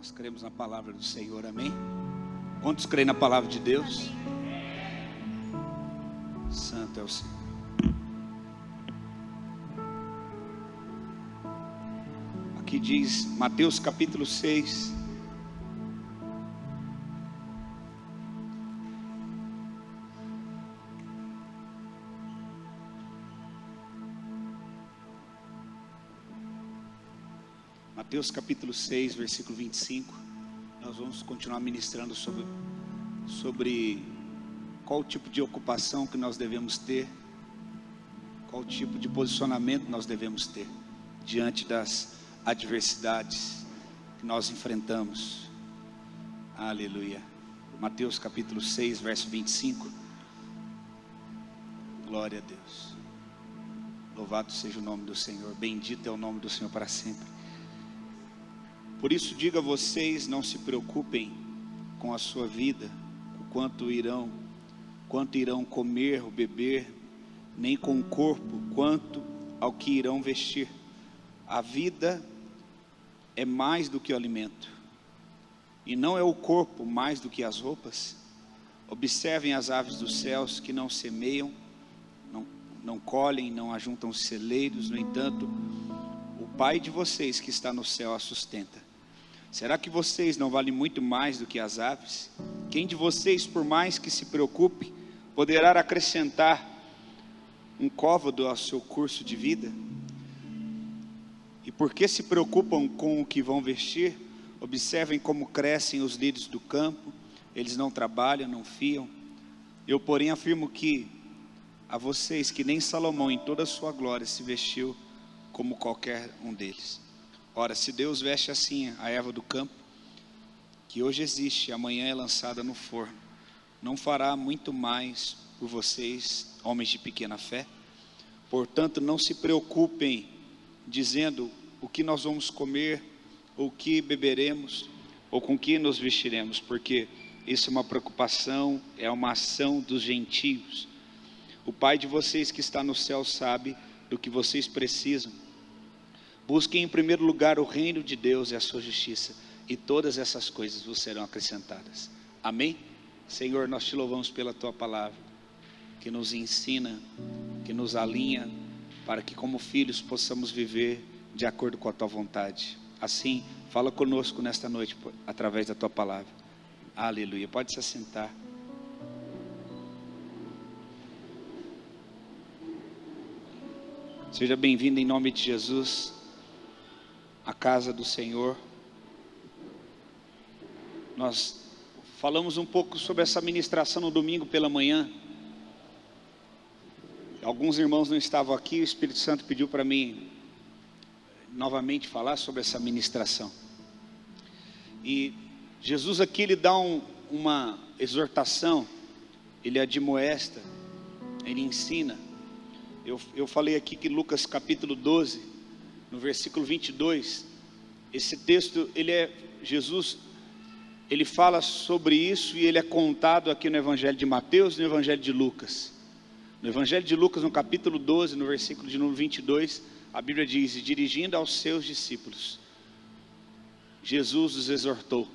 Nós cremos na palavra do Senhor, amém? Quantos creem na palavra de Deus? Santo é o Senhor. Aqui diz Mateus capítulo 6. Mateus capítulo 6, versículo 25. Nós vamos continuar ministrando sobre qual tipo de ocupação que nós devemos ter, qual tipo de posicionamento nós devemos ter diante das adversidades que nós enfrentamos. Aleluia. Mateus capítulo 6, verso 25. Glória a Deus. Louvado seja o nome do Senhor. Bendito é o nome do Senhor para sempre. Por isso digo a vocês, não se preocupem com a sua vida, quanto irão comer ou beber, nem com o corpo, quanto ao que irão vestir. A vida é mais do que o alimento, e não é o corpo mais do que as roupas. Observem as aves dos céus, que não semeiam, não colhem, não ajuntam celeiros, no entanto, o Pai de vocês que está no céu a sustenta. Será que vocês não valem muito mais do que as aves? Quem de vocês, por mais que se preocupe, poderá acrescentar um côvado ao seu curso de vida? E por que se preocupam com o que vão vestir? Observem como crescem os lírios do campo, eles não trabalham, não fiam. Eu, porém, afirmo que a vocês que nem Salomão em toda a sua glória se vestiu como qualquer um deles. Ora, se Deus veste assim a erva do campo, que hoje existe e amanhã é lançada no forno, não fará muito mais por vocês, homens de pequena fé? Portanto, não se preocupem dizendo o que nós vamos comer, ou o que beberemos, ou com que nos vestiremos, porque isso é uma preocupação, é uma ação dos gentios. O Pai de vocês que está no céu sabe do que vocês precisam. Busquem em primeiro lugar o reino de Deus e a sua justiça, e todas essas coisas vos serão acrescentadas. Amém? Senhor, nós te louvamos pela tua palavra, que nos ensina, que nos alinha, para que como filhos possamos viver de acordo com a tua vontade. Assim, fala conosco nesta noite, através da tua palavra. Aleluia. Pode se assentar. Seja bem-vindo em nome de Jesus a casa do Senhor. Nós falamos um pouco sobre essa ministração no domingo pela manhã. Alguns irmãos não estavam aqui, o Espírito Santo pediu para mim novamente falar sobre essa ministração. E Jesus aqui ele dá uma exortação, ele admoesta, ele ensina. Eu falei aqui que Lucas capítulo 12, no versículo 22, esse texto, Jesus, ele fala sobre isso e ele é contado aqui no Evangelho de Mateus e no Evangelho de Lucas. No Evangelho de Lucas, no capítulo 12, no versículo de número 22, a Bíblia diz: e dirigindo aos seus discípulos, Jesus os exortou,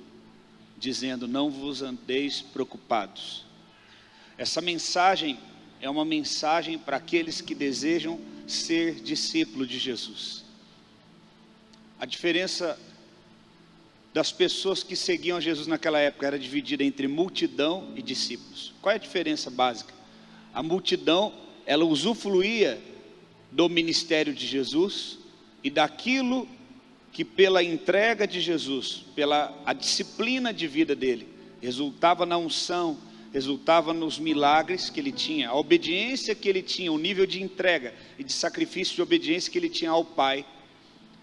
dizendo: não vos andeis preocupados. Essa mensagem é uma mensagem para aqueles que desejam ser discípulo de Jesus. A diferença das pessoas que seguiam a Jesus naquela época era dividida entre multidão e discípulos. Qual é a diferença básica? A multidão, ela usufruía do ministério de Jesus e daquilo que pela entrega de Jesus, pela a disciplina de vida dele, resultava na unção, resultava nos milagres que ele tinha, a obediência que ele tinha, o nível de entrega e de sacrifício de obediência que ele tinha ao Pai,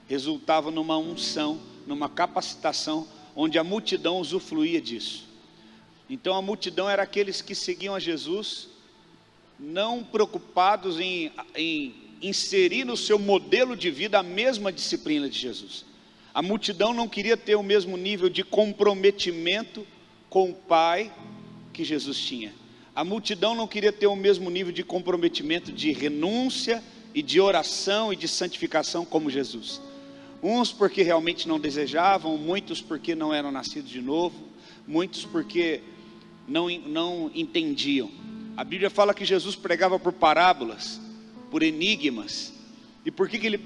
resultava numa unção, numa capacitação, onde a multidão usufruía disso. Então a multidão era aqueles que seguiam a Jesus, não preocupados em inserir no seu modelo de vida a mesma disciplina de Jesus. A multidão não queria ter o mesmo nível de comprometimento com o Pai que Jesus tinha. A multidão não queria ter o mesmo nível de comprometimento, de renúncia e de oração e de santificação como Jesus. Uns porque realmente não desejavam, muitos porque não eram nascidos de novo, muitos porque não entendiam. A Bíblia fala que Jesus pregava por parábolas, por enigmas. E por que ele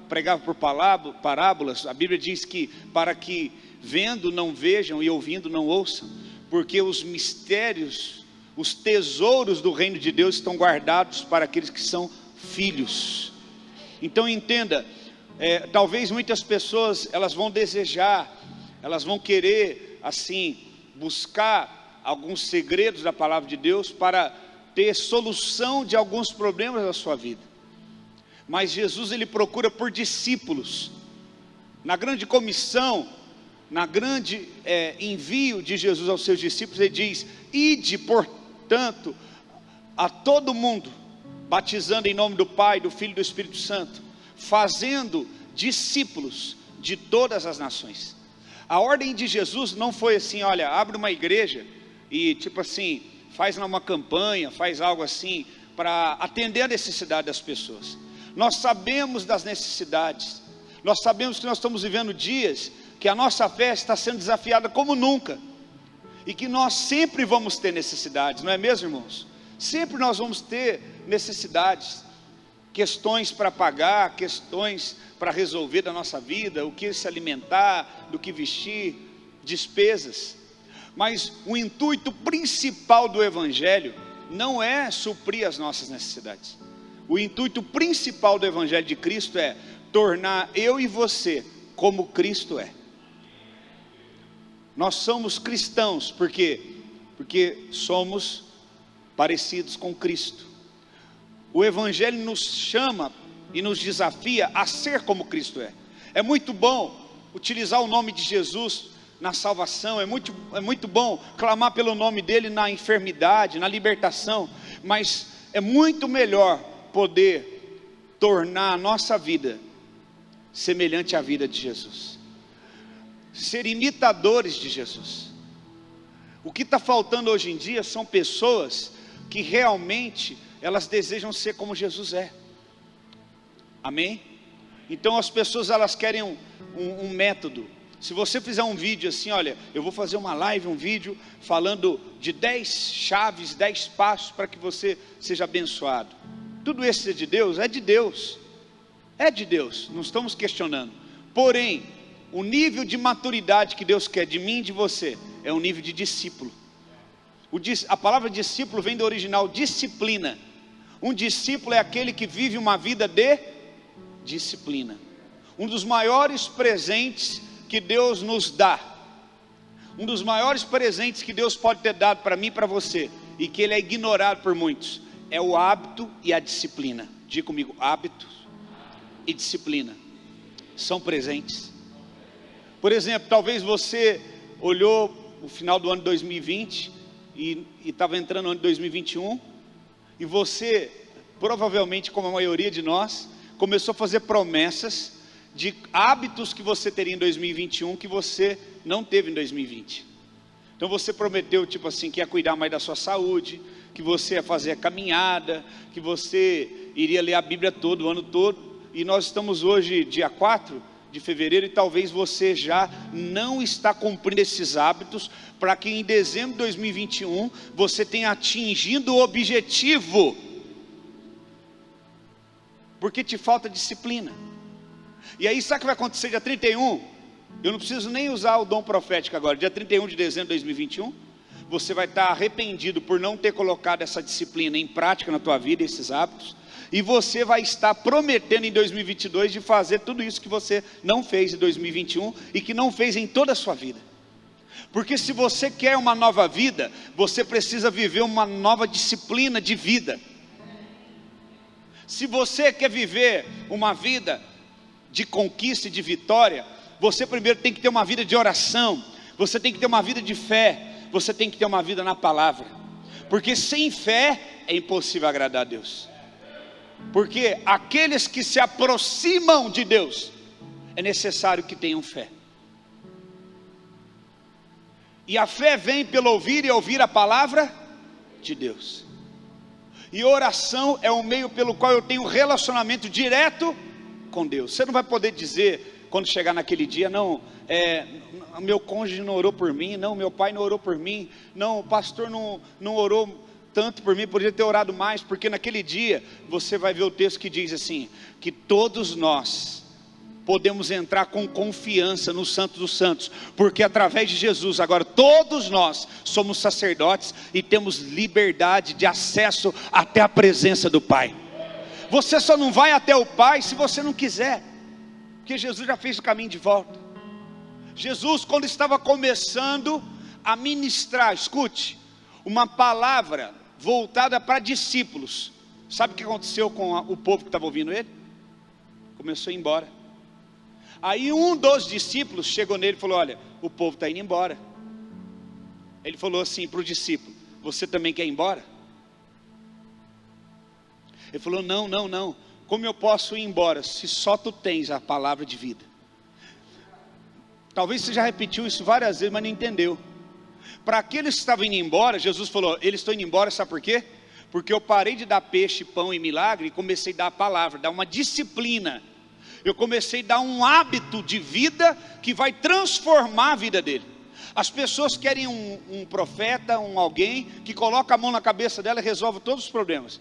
pregava por parábolas? A Bíblia diz que para que vendo não vejam e ouvindo não ouçam, porque os mistérios, os tesouros do reino de Deus estão guardados para aqueles que são filhos. Então entenda, talvez muitas pessoas, elas vão desejar, elas vão querer assim, buscar alguns segredos da palavra de Deus para ter solução de alguns problemas da sua vida. Mas Jesus, ele procura por discípulos. Na grande comissão, na grande envio de Jesus aos seus discípulos, ele diz: ide, portanto, a todo mundo, batizando em nome do Pai, do Filho e do Espírito Santo, fazendo discípulos de todas as nações. A ordem de Jesus não foi assim: olha, abre uma igreja e tipo assim, faz uma campanha, faz algo assim, para atender a necessidade das pessoas. Nós sabemos das necessidades, nós sabemos que nós estamos vivendo dias que a nossa fé está sendo desafiada como nunca, e que nós sempre vamos ter necessidades, não é mesmo, irmãos? Sempre nós vamos ter necessidades, questões para pagar, questões para resolver da nossa vida, o que se alimentar, do que vestir, despesas. Mas o intuito principal do Evangelho não é suprir as nossas necessidades. O intuito principal do Evangelho de Cristo é tornar eu e você como Cristo é. Nós somos cristãos, por quê? Porque somos parecidos com Cristo. O Evangelho nos chama e nos desafia a ser como Cristo é. É muito bom utilizar o nome de Jesus na salvação, é muito bom clamar pelo nome dele na enfermidade, na libertação, mas é muito melhor poder tornar a nossa vida semelhante à vida de Jesus, ser imitadores de Jesus. O que está faltando hoje em dia são pessoas que realmente elas desejam ser como Jesus é. Amém? Então as pessoas, elas querem um método. Se você fizer um vídeo assim, olha, eu vou fazer uma live, um vídeo falando de 10 chaves, 10 passos para que você seja abençoado. Tudo isso é de Deus? É de Deus. É de Deus, não estamos questionando. Porém, o nível de maturidade que Deus quer de mim e de você é um nível de discípulo. A palavra discípulo vem do original disciplina. Um discípulo é aquele que vive uma vida de disciplina. Um dos maiores presentes que Deus nos dá, um dos maiores presentes que Deus pode ter dado para mim e para você, e que ele é ignorado por muitos, é o hábito e a disciplina. Diga comigo: hábito e disciplina são presentes. Por exemplo, talvez você olhou o final do ano 2020 e estava entrando no ano de 2021, e você, provavelmente como a maioria de nós, começou a fazer promessas de hábitos que você teria em 2021 que você não teve em 2020. Então você prometeu tipo assim, que ia cuidar mais da sua saúde, que você ia fazer a caminhada, que você iria ler a Bíblia todo, o ano todo. E nós estamos hoje dia 4 de fevereiro e talvez você já não está cumprindo esses hábitos, para que em dezembro de 2021 você tenha atingido o objetivo, porque te falta disciplina. E aí sabe o que vai acontecer dia 31? Eu não preciso nem usar o dom profético agora. Dia 31 de dezembro de 2021, você vai estar arrependido por não ter colocado essa disciplina em prática na tua vida, esses hábitos. E você vai estar prometendo em 2022 de fazer tudo isso que você não fez em 2021 e que não fez em toda a sua vida. Porque se você quer uma nova vida, você precisa viver uma nova disciplina de vida. Se você quer viver uma vida de conquista e de vitória, você primeiro tem que ter uma vida de oração, você tem que ter uma vida de fé, você tem que ter uma vida na palavra. Porque sem fé é impossível agradar a Deus. Porque aqueles que se aproximam de Deus, é necessário que tenham fé. E a fé vem pelo ouvir e ouvir a palavra de Deus. E oração é o meio pelo qual eu tenho relacionamento direto com Deus. Você não vai poder dizer quando chegar naquele dia, não, meu cônjuge não orou por mim, não, meu pai não orou por mim, não, o pastor não orou tanto por mim, poderia ter orado mais, porque naquele dia, você vai ver o texto que diz assim, que todos nós podemos entrar com confiança no Santo dos Santos, porque através de Jesus, agora todos nós somos sacerdotes, e temos liberdade de acesso até a presença do Pai. Você só não vai até o Pai se você não quiser, porque Jesus já fez o caminho de volta. Jesus, quando estava começando a ministrar, escute, uma palavra voltada para discípulos, sabe o que aconteceu com o povo que estava ouvindo ele? Começou a ir embora. Aí um dos discípulos chegou nele e falou: olha, o povo está indo embora. Ele falou assim para o discípulo: você também quer ir embora? Ele falou: não, como eu posso ir embora se só tu tens a palavra de vida? Talvez você já repetiu isso várias vezes, mas não entendeu. Para aqueles que estavam indo embora, Jesus falou: eles estão indo embora, sabe por quê? Porque eu parei de dar peixe, pão e milagre, e comecei a dar a palavra, dar uma disciplina. Eu comecei a dar um hábito de vida que vai transformar a vida dele. As pessoas querem um profeta, alguém que coloca a mão na cabeça dela e resolve todos os problemas.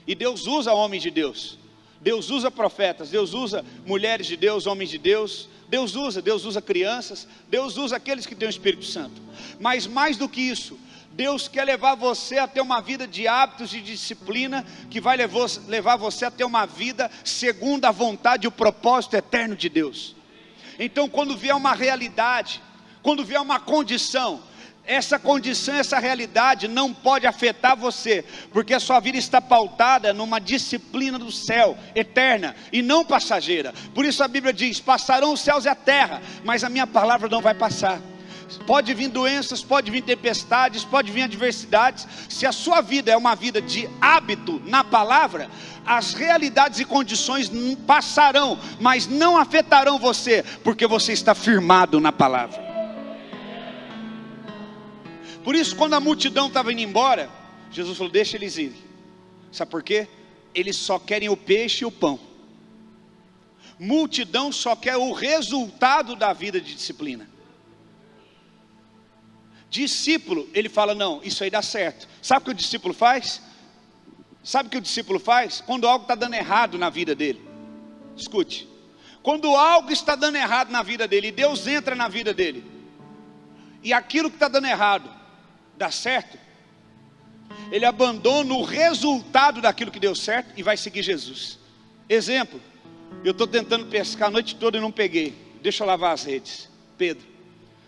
E Deus usa homens de Deus, Deus usa profetas, Deus usa mulheres de Deus, homens de Deus, Deus usa crianças, Deus usa aqueles que têm o Espírito Santo. Mas mais do que isso, Deus quer levar você a ter uma vida de hábitos e disciplina, que vai levar você a ter uma vida segundo a vontade e o propósito eterno de Deus. Então quando vier uma realidade, quando vier uma condição, essa condição, essa realidade não pode afetar você, porque a sua vida está pautada numa disciplina do céu, eterna e não passageira. Por isso a Bíblia diz: passarão os céus e a terra, mas a minha palavra não vai passar. Pode vir doenças, pode vir tempestades, pode vir adversidades. Se a sua vida é uma vida de hábito na palavra, as realidades e condições passarão, mas não afetarão você, porque você está firmado na palavra. Por isso, quando a multidão estava indo embora, Jesus falou: deixa eles irem. Sabe por quê? Eles só querem o peixe e o pão. Multidão só quer o resultado da vida de disciplina. Discípulo, ele fala: não, isso aí dá certo. Sabe o que o discípulo faz? Sabe o que o discípulo faz? Quando algo está dando errado na vida dele. Escute, quando algo está dando errado na vida dele, e Deus entra na vida dele, e aquilo que está dando errado dá certo, ele abandona o resultado daquilo que deu certo e vai seguir Jesus. Exemplo, eu estou tentando pescar a noite toda e não peguei, deixa eu lavar as redes. Pedro,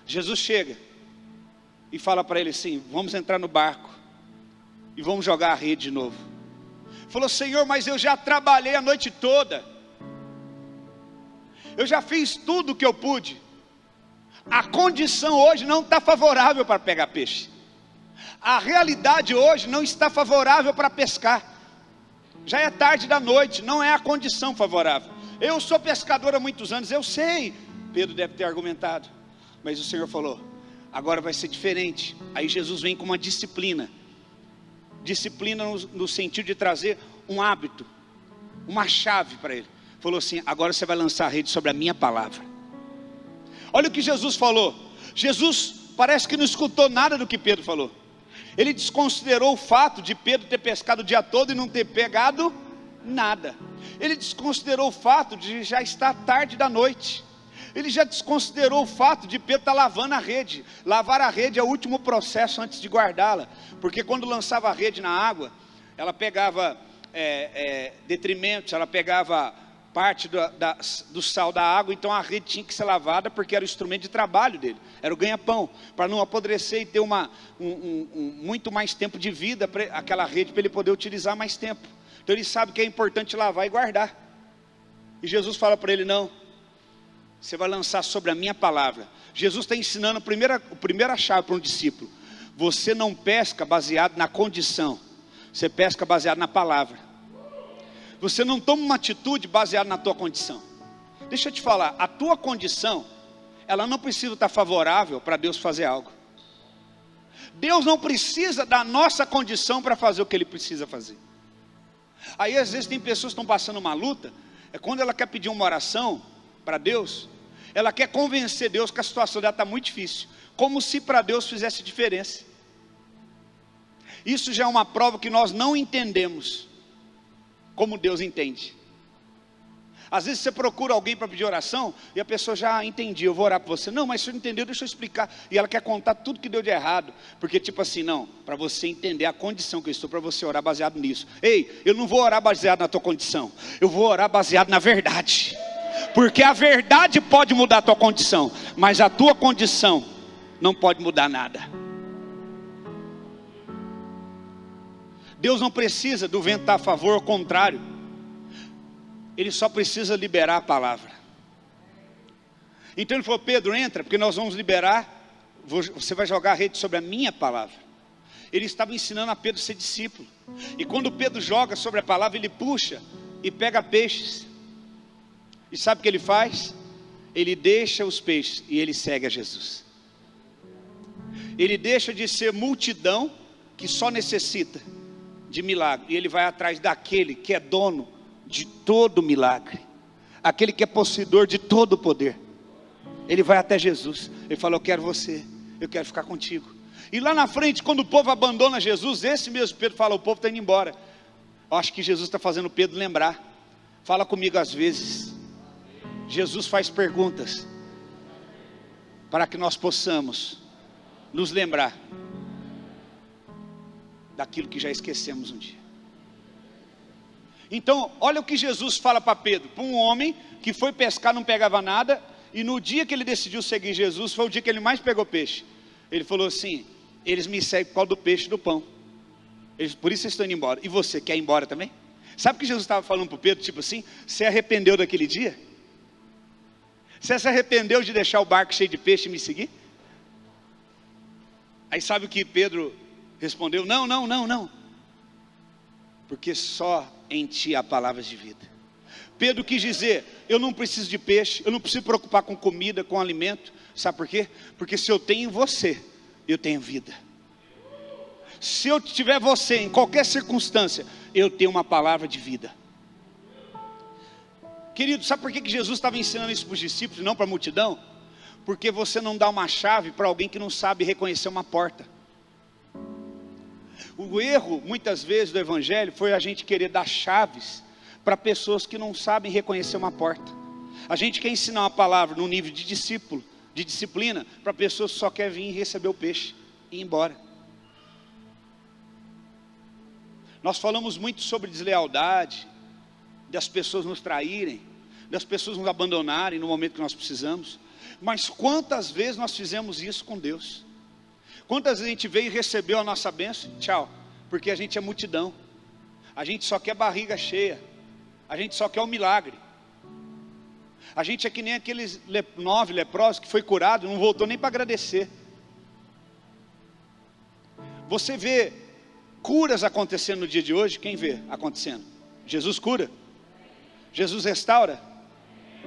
Jesus chega e fala para ele assim: vamos entrar no barco e vamos jogar a rede de novo. Falou: Senhor, mas eu já trabalhei a noite toda, eu já fiz tudo o que eu pude, a condição hoje não está favorável para pegar peixe, a realidade hoje não está favorável para pescar, já é tarde da noite, não é a condição favorável. Eu sou pescador há muitos anos, eu sei. Pedro deve ter argumentado, mas o Senhor falou: agora vai ser diferente. Aí Jesus vem com uma disciplina no sentido de trazer um hábito, uma chave para ele. Falou assim: agora você vai lançar a rede sobre a minha palavra. Olha o que Jesus falou. Jesus parece que não escutou nada do que Pedro falou. Ele desconsiderou o fato de Pedro ter pescado o dia todo e não ter pegado nada. Ele desconsiderou o fato de já estar tarde da noite. Ele já desconsiderou o fato de Pedro estar lavando a rede. Lavar a rede é o último processo antes de guardá-la, porque quando lançava a rede na água, ela pegava detrimentos, ela pegava parte do sal da água. Então a rede tinha que ser lavada, porque era o instrumento de trabalho dele, era o ganha-pão, para não apodrecer e ter muito mais tempo de vida, aquela rede, para ele poder utilizar mais tempo. Então ele sabe que é importante lavar e guardar. E Jesus fala para ele: não, você vai lançar sobre a minha palavra. Jesus está ensinando a primeira chave para um discípulo: você não pesca baseado na condição, você pesca baseado na palavra. Você não toma uma atitude baseada na tua condição. Deixa eu te falar, a tua condição, ela não precisa estar favorável para Deus fazer algo. Deus não precisa da nossa condição para fazer o que Ele precisa fazer. Aí às vezes tem pessoas que estão passando uma luta, quando ela quer pedir uma oração para Deus, ela quer convencer Deus que a situação dela está muito difícil, como se para Deus fizesse diferença. Isso já é uma prova que nós não entendemos como Deus entende. Às vezes você procura alguém para pedir oração e a pessoa já entendi, eu vou orar por você. Não, mas você não entendeu, deixa eu explicar. E ela quer contar tudo que deu de errado. Porque tipo assim, não, para você entender a condição que eu estou, para você orar baseado nisso. Ei, eu não vou orar baseado na tua condição, eu vou orar baseado na verdade. Porque a verdade pode mudar a tua condição, mas a tua condição não pode mudar nada. Deus não precisa do vento estar a favor, ao contrário. Ele só precisa liberar a palavra. Então ele falou: Pedro, entra, porque nós vamos liberar. Você vai jogar a rede sobre a minha palavra. Ele estava ensinando a Pedro a ser discípulo. E quando Pedro joga sobre a palavra, ele puxa e pega peixes. E sabe o que ele faz? Ele deixa os peixes e ele segue a Jesus. Ele deixa de ser multidão que só necessita de milagre, e ele vai atrás daquele que é dono de todo milagre, aquele que é possuidor de todo o poder. Ele vai até Jesus, ele fala: eu quero você, eu quero ficar contigo. E lá na frente, quando o povo abandona Jesus, esse mesmo Pedro fala: o povo está indo embora. Eu acho que Jesus está fazendo Pedro lembrar. Fala comigo às vezes. Jesus faz perguntas para que nós possamos nos lembrar daquilo que já esquecemos um dia. Então, olha o que Jesus fala para Pedro, para um homem que foi pescar, não pegava nada, e no dia que ele decidiu seguir Jesus, foi o dia que ele mais pegou peixe. Ele falou assim: eles me seguem por causa do peixe e do pão, por isso eles estão indo embora. E você, quer ir embora também? Sabe o que Jesus estava falando para o Pedro, tipo assim: você arrependeu daquele dia? Você se arrependeu de deixar o barco cheio de peixe e me seguir? Aí sabe o que Pedro respondeu? Não, não, não, não, porque só em ti há palavras de vida. Pedro quis dizer: eu não preciso de peixe, eu não preciso me preocupar com comida, com alimento. Sabe por quê? Porque se eu tenho você, eu tenho vida. Se eu tiver você em qualquer circunstância, eu tenho uma palavra de vida. Querido, sabe por que Jesus estava ensinando isso para os discípulos e não para a multidão? Porque você não dá uma chave para alguém que não sabe reconhecer uma porta. O erro, muitas vezes, do evangelho foi a gente querer dar chaves para pessoas que não sabem reconhecer uma porta. A gente quer ensinar uma palavra no nível de discípulo, de disciplina, para pessoas que só querem vir e receber o peixe e ir embora. Nós falamos muito sobre deslealdade, das pessoas nos traírem, das pessoas nos abandonarem no momento que nós precisamos. Mas quantas vezes nós fizemos isso com Deus? Quantas vezes a gente veio e recebeu a nossa bênção? Tchau, porque a gente é multidão. A gente só quer barriga cheia. A gente só quer um milagre. A gente é que nem aqueles 9 leprosos que foi curado, não voltou nem para agradecer. Você vê curas acontecendo no dia de hoje? Quem vê acontecendo? Jesus cura. Jesus restaura.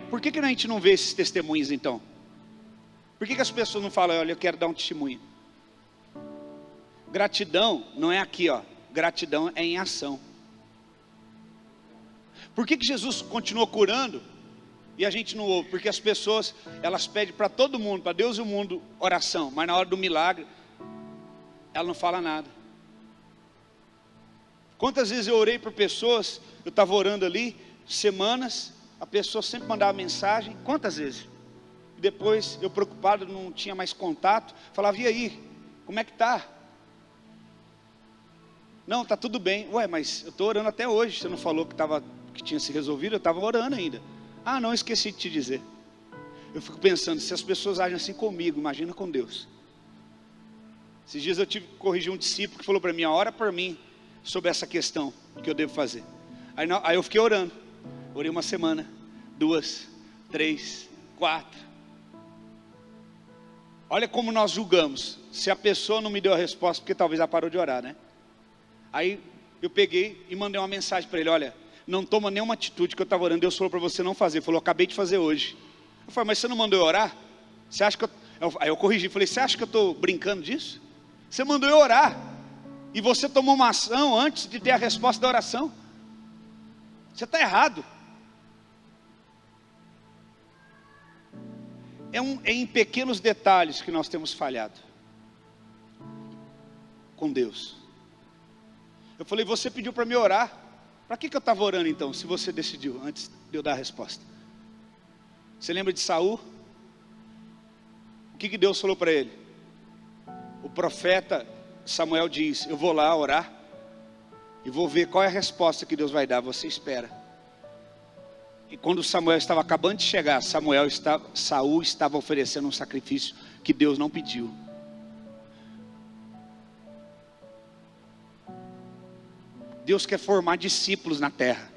Por que a gente não vê esses testemunhos então? Por que as pessoas não falam: olha, eu quero dar um testemunho? Gratidão não é aqui, ó. Gratidão é em ação. Por que Jesus continuou curando e a gente não ouve? Porque as pessoas, elas pedem para todo mundo, para Deus e o mundo, oração, mas na hora do milagre ela não fala nada. Quantas vezes eu orei por pessoas, eu estava orando ali semanas, a pessoa sempre mandava mensagem. Quantas vezes? Depois eu preocupado, não tinha mais contato, falava: e aí, como é que está? Não, está tudo bem. Ué, mas eu estou orando até hoje, você não falou que tinha se resolvido? Eu estava orando ainda. Ah, não, esqueci de te dizer. Eu fico pensando, se as pessoas agem assim comigo, imagina com Deus. Esses dias eu tive que corrigir um discípulo que falou para mim: ora por mim sobre essa questão que eu devo fazer. Aí eu fiquei orando. Orei uma semana, 2, 3, 4. Olha como nós julgamos. Se a pessoa não me deu a resposta, porque talvez ela parou de orar, né? Aí eu peguei e mandei uma mensagem para ele: olha, não toma nenhuma atitude que eu estava orando, Deus falou para você não fazer. Ele falou: acabei de fazer hoje. Eu falei: mas você não mandou eu orar? Você acha que Aí eu corrigi, falei: você acha que eu estou brincando disso? Você mandou eu orar, e você tomou uma ação antes de ter a resposta da oração. Você está errado. É em pequenos detalhes que nós temos falhado com Deus. Eu falei, você pediu para me orar. Para que eu estava orando então, se você decidiu, antes de eu dar a resposta? Você lembra de Saul? O que Deus falou para ele? O profeta Samuel diz, eu vou lá orar, e vou ver qual é a resposta que Deus vai dar, você espera. E quando Samuel estava acabando de chegar, Saul estava oferecendo um sacrifício que Deus não pediu. Deus quer formar discípulos na terra.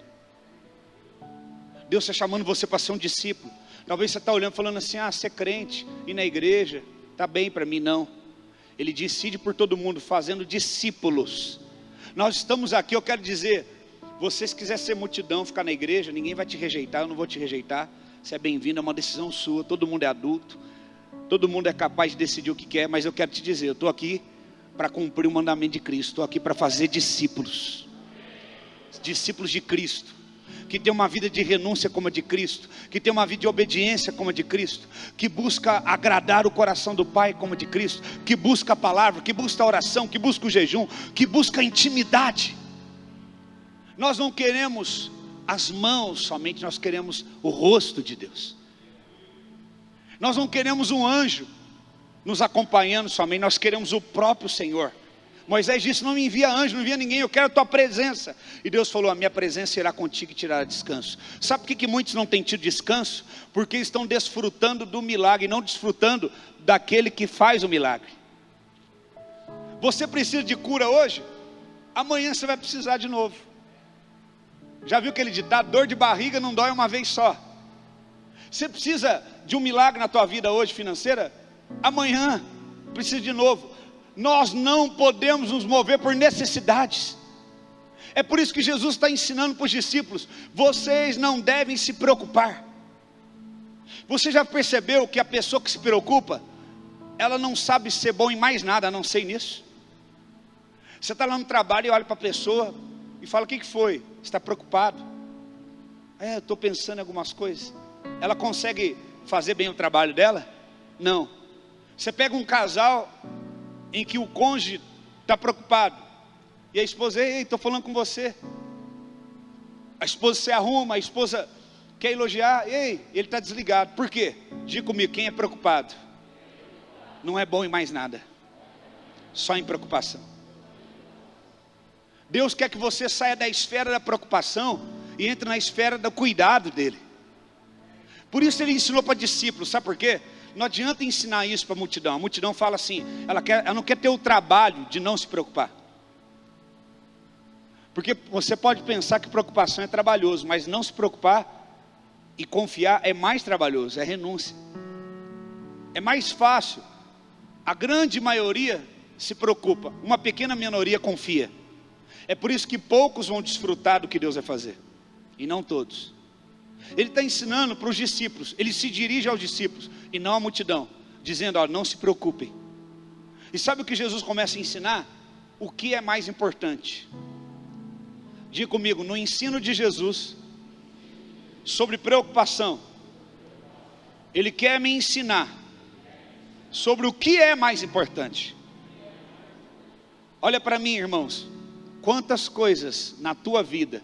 Deus está chamando você para ser um discípulo. Talvez você está olhando falando assim, ser crente, ir na igreja, está bem para mim, não. Ele decide por todo mundo, fazendo discípulos. Nós estamos aqui, eu quero dizer, você se quiser ser multidão, ficar na igreja, ninguém vai te rejeitar, eu não vou te rejeitar. Você é bem-vindo, é uma decisão sua, todo mundo é adulto, todo mundo é capaz de decidir o que quer, mas eu quero te dizer, eu estou aqui para cumprir o mandamento de Cristo, estou aqui para fazer discípulos. Discípulos de Cristo, que tem uma vida de renúncia como a de Cristo, que tem uma vida de obediência como a de Cristo, que busca agradar o coração do Pai como a de Cristo, que busca a palavra, que busca a oração, que busca o jejum, que busca a intimidade. Nós não queremos as mãos somente, nós queremos o rosto de Deus. Nós não queremos um anjo nos acompanhando somente, nós queremos o próprio Senhor. Moisés disse, não me envia anjo, não envia ninguém, eu quero a tua presença. E Deus falou, a minha presença irá contigo e te dará descanso. Sabe por que muitos não têm tido descanso? Porque estão desfrutando do milagre, não desfrutando daquele que faz o milagre. Você precisa de cura hoje? Amanhã você vai precisar de novo. Já viu aquele ditado, dor de barriga não dói uma vez só. Você precisa de um milagre na tua vida hoje financeira? Amanhã precisa de novo. Nós não podemos nos mover por necessidades. É por isso que Jesus está ensinando para os discípulos, vocês não devem se preocupar. Você já percebeu que a pessoa que se preocupa, ela não sabe ser bom em mais nada, a não ser nisso? Você está lá no trabalho e olha para a pessoa e fala, o que foi? Você está preocupado? Eu estou pensando em algumas coisas. Ela consegue fazer bem o trabalho dela? Não. Você pega um casal em que o cônjuge está preocupado, e a esposa, ei, estou falando com você. A esposa se arruma, a esposa quer elogiar, ei, ele está desligado. Por quê? Diga comigo, quem é preocupado não é bom em mais nada, só em preocupação. Deus quer que você saia da esfera da preocupação e entre na esfera do cuidado dele. Por isso ele ensinou para discípulos, sabe por quê? Não adianta ensinar isso para a multidão fala assim, ela não quer ter o trabalho de não se preocupar. Porque você pode pensar que preocupação é trabalhoso, mas não se preocupar e confiar é mais trabalhoso, é renúncia. É mais fácil, a grande maioria se preocupa, uma pequena minoria confia. É por isso que poucos vão desfrutar do que Deus vai fazer, e não todos. Ele está ensinando para os discípulos, ele se dirige aos discípulos e não à multidão, dizendo, não se preocupem. E sabe o que Jesus começa a ensinar? O que é mais importante? Diga comigo, no ensino de Jesus sobre preocupação, ele quer me ensinar sobre o que é mais importante. Olha para mim, irmãos, quantas coisas na tua vida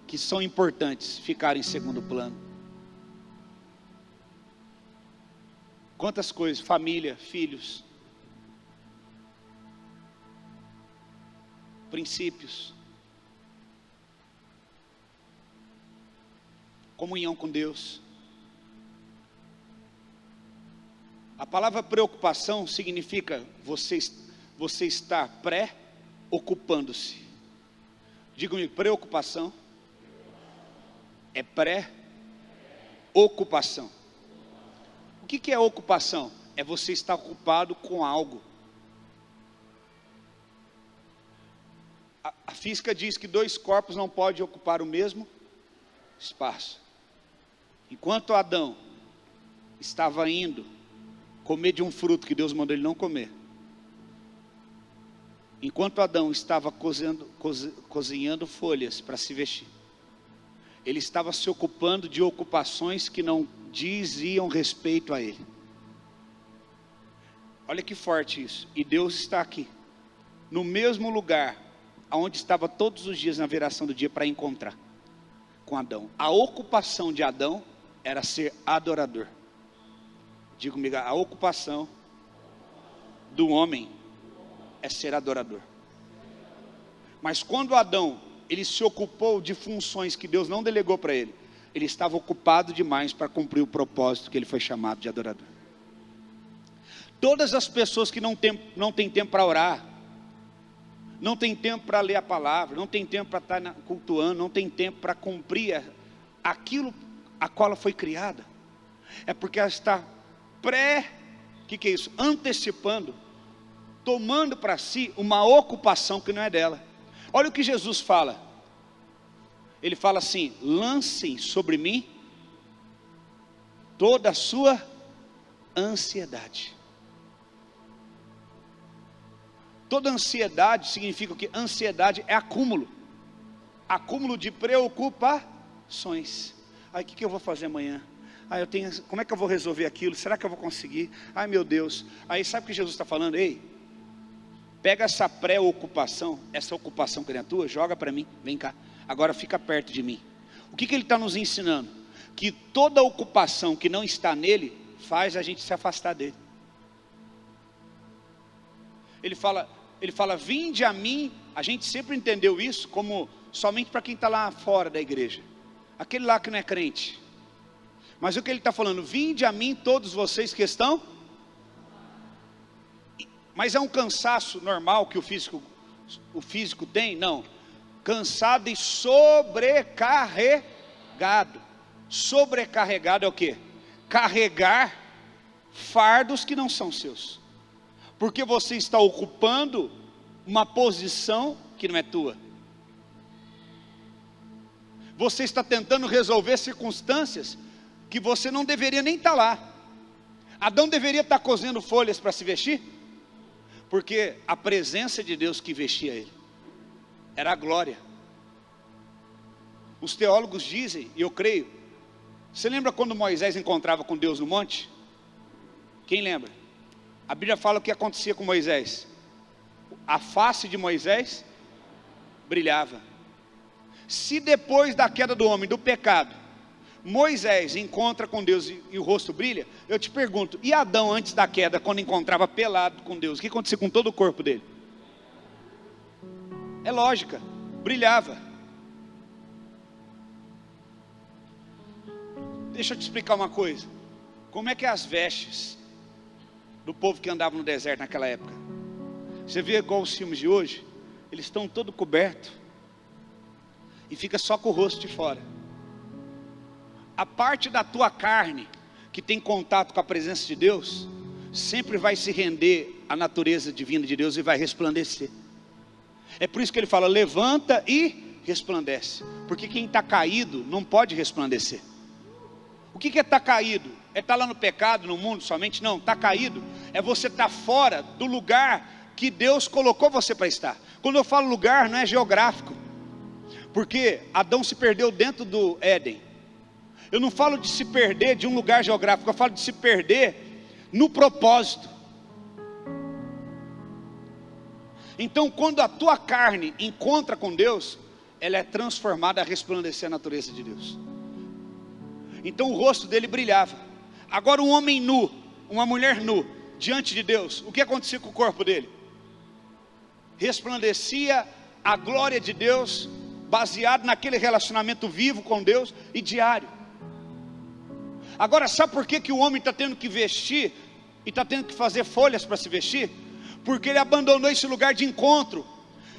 que são importantes ficaram em segundo plano. Quantas coisas, família, filhos, princípios, comunhão com Deus. A palavra preocupação significa você estar pré-ocupando-se. Diga comigo, preocupação é pré-ocupação. O que é ocupação? É você estar ocupado com algo. A física diz que dois corpos não podem ocupar o mesmo espaço. Enquanto Adão estava indo comer de um fruto que Deus mandou ele não comer, enquanto Adão estava cozinhando folhas para se vestir, ele estava se ocupando de ocupações que não diziam respeito a ele. Olha que forte isso. E Deus está aqui, no mesmo lugar onde estava todos os dias na viração do dia, para encontrar com Adão. A ocupação de Adão era ser adorador. Diga comigo, a ocupação do homem é ser adorador. Mas quando Adão, ele se ocupou de funções que Deus não delegou para ele, ele estava ocupado demais para cumprir o propósito que ele foi chamado de adorador. Todas as pessoas que não têm tempo para orar, não tem tempo para ler a palavra, não tem tempo para estar cultuando, não tem tempo para cumprir aquilo a qual ela foi criada, é porque ela está que é isso? Antecipando, tomando para si uma ocupação que não é dela. Olha o que Jesus fala. Ele fala assim: lancem sobre mim toda a sua ansiedade. Toda ansiedade significa o que? Ansiedade é acúmulo. Acúmulo de preocupações. Aí o que eu vou fazer amanhã? Como é que eu vou resolver aquilo? Será que eu vou conseguir? Ai meu Deus. Aí sabe o que Jesus está falando? Ei, pega essa preocupação, essa ocupação que não é tua, joga para mim, vem cá. Agora fica perto de mim. O que ele está nos ensinando? Que toda ocupação que não está nele, faz a gente se afastar dele. Ele fala, vinde a mim. A gente sempre entendeu isso como somente para quem está lá fora da igreja, aquele lá que não é crente. Mas o que ele está falando? Vinde a mim todos vocês que estão. Mas é um cansaço normal que o físico tem? Não. Cansado e sobrecarregado. Sobrecarregado é o quê? Carregar fardos que não são seus. Porque você está ocupando uma posição que não é tua. Você está tentando resolver circunstâncias que você não deveria nem estar lá. Adão deveria estar cozendo folhas para se vestir, porque a presença de Deus que vestia ele era a glória. Os teólogos dizem, e eu creio, você lembra quando Moisés encontrava com Deus no monte? Quem lembra? A Bíblia fala o que acontecia com Moisés. A face de Moisés brilhava. Se depois da queda do homem, do pecado, Moisés encontra com Deus e o rosto brilha, eu te pergunto, e Adão antes da queda, quando encontrava pelado com Deus, o que acontecia com todo o corpo dele? É lógica, brilhava. Deixa eu te explicar uma coisa. Como é que é as vestes do povo que andava no deserto naquela época? Você vê igual os filmes de hoje, eles estão todo cobertos e fica só com o rosto de fora. A parte da tua carne que tem contato com a presença de Deus sempre vai se render à natureza divina de Deus e vai resplandecer. É por isso que ele fala, levanta e resplandece, porque quem está caído não pode resplandecer. O que é estar caído? É estar lá no pecado, no mundo somente? Não, estar caído é você estar fora do lugar que Deus colocou você para estar. Quando eu falo lugar, não é geográfico, porque Adão se perdeu dentro do Éden. Eu não falo de se perder de um lugar geográfico, eu falo de se perder no propósito. Então quando a tua carne encontra com Deus, ela é transformada a resplandecer a natureza de Deus. Então o rosto dele brilhava. Agora um homem nu, uma mulher nu, diante de Deus, o que acontecia com o corpo dele? Resplandecia a glória de Deus, baseado naquele relacionamento vivo com Deus e diário. Agora sabe por que o homem está tendo que vestir e está tendo que fazer folhas para se vestir? Porque ele abandonou esse lugar de encontro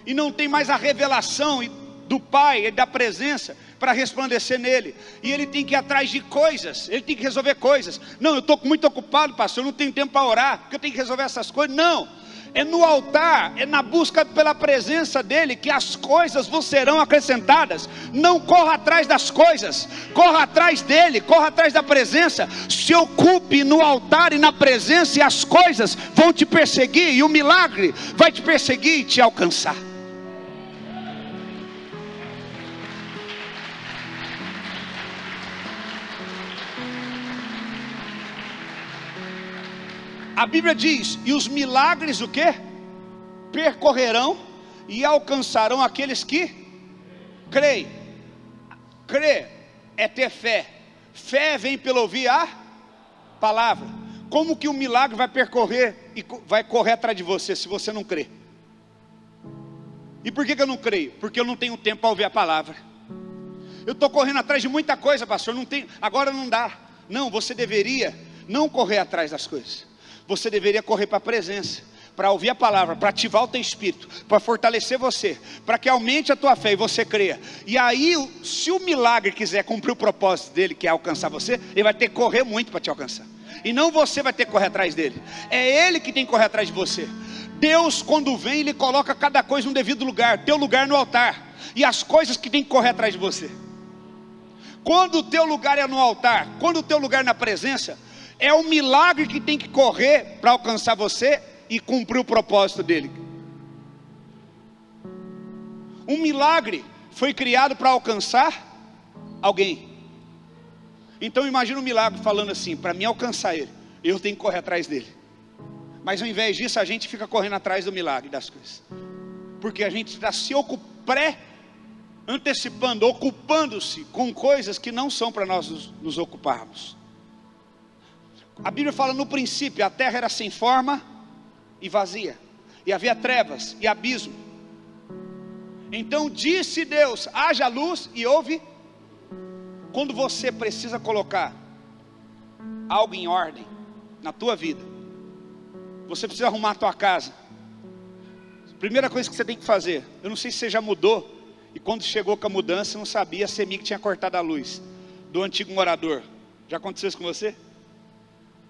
e não tem mais a revelação do Pai e da presença para resplandecer nele, e ele tem que ir atrás de coisas, ele tem que resolver coisas. Não, eu estou muito ocupado, pastor, eu não tenho tempo para orar, porque eu tenho que resolver essas coisas. Não, é no altar, é na busca pela presença dele, que as coisas vos serão acrescentadas. Não corra atrás das coisas, corra atrás dele, corra atrás da presença. Se ocupe no altar e na presença, e as coisas vão te perseguir, e o milagre vai te perseguir e te alcançar. A Bíblia diz, e os milagres o quê? Percorrerão e alcançarão aqueles que creem. Crer é ter fé. Fé vem pelo ouvir a palavra. Como que o milagre vai percorrer e vai correr atrás de você se você não crê? E por que eu não creio? Porque eu não tenho tempo para ouvir a palavra. Eu estou correndo atrás de muita coisa, pastor, não tem, agora não dá. Não, você deveria não correr atrás das coisas. Você deveria correr para a presença, para ouvir a palavra, para ativar o teu espírito, para fortalecer você, para que aumente a tua fé e você creia. E aí, se o milagre quiser cumprir o propósito dele, que é alcançar você, ele vai ter que correr muito para te alcançar. E não você vai ter que correr atrás dele. É ele que tem que correr atrás de você. Deus, quando vem, ele coloca cada coisa no devido lugar. Teu lugar no altar. E as coisas que tem que correr atrás de você. Quando o teu lugar é no altar, quando o teu lugar é na presença, é o milagre que tem que correr para alcançar você e cumprir o propósito dele. Um milagre foi criado para alcançar alguém. Então imagina um milagre falando assim, para mim alcançar ele, eu tenho que correr atrás dele. Mas ao invés disso, a gente fica correndo atrás do milagre das coisas. Porque a gente está se antecipando, ocupando-se com coisas que não são para nós nos ocuparmos. A Bíblia fala, no princípio a terra era sem forma e vazia, e havia trevas e abismo. Então disse Deus, haja luz, e houve. Quando você precisa colocar algo em ordem na tua vida, você precisa arrumar a tua casa. Primeira coisa que você tem que fazer, eu não sei se você já mudou, e quando chegou com a mudança, não sabia, a CEMIG tinha cortado a luz do antigo morador. Já aconteceu isso com você?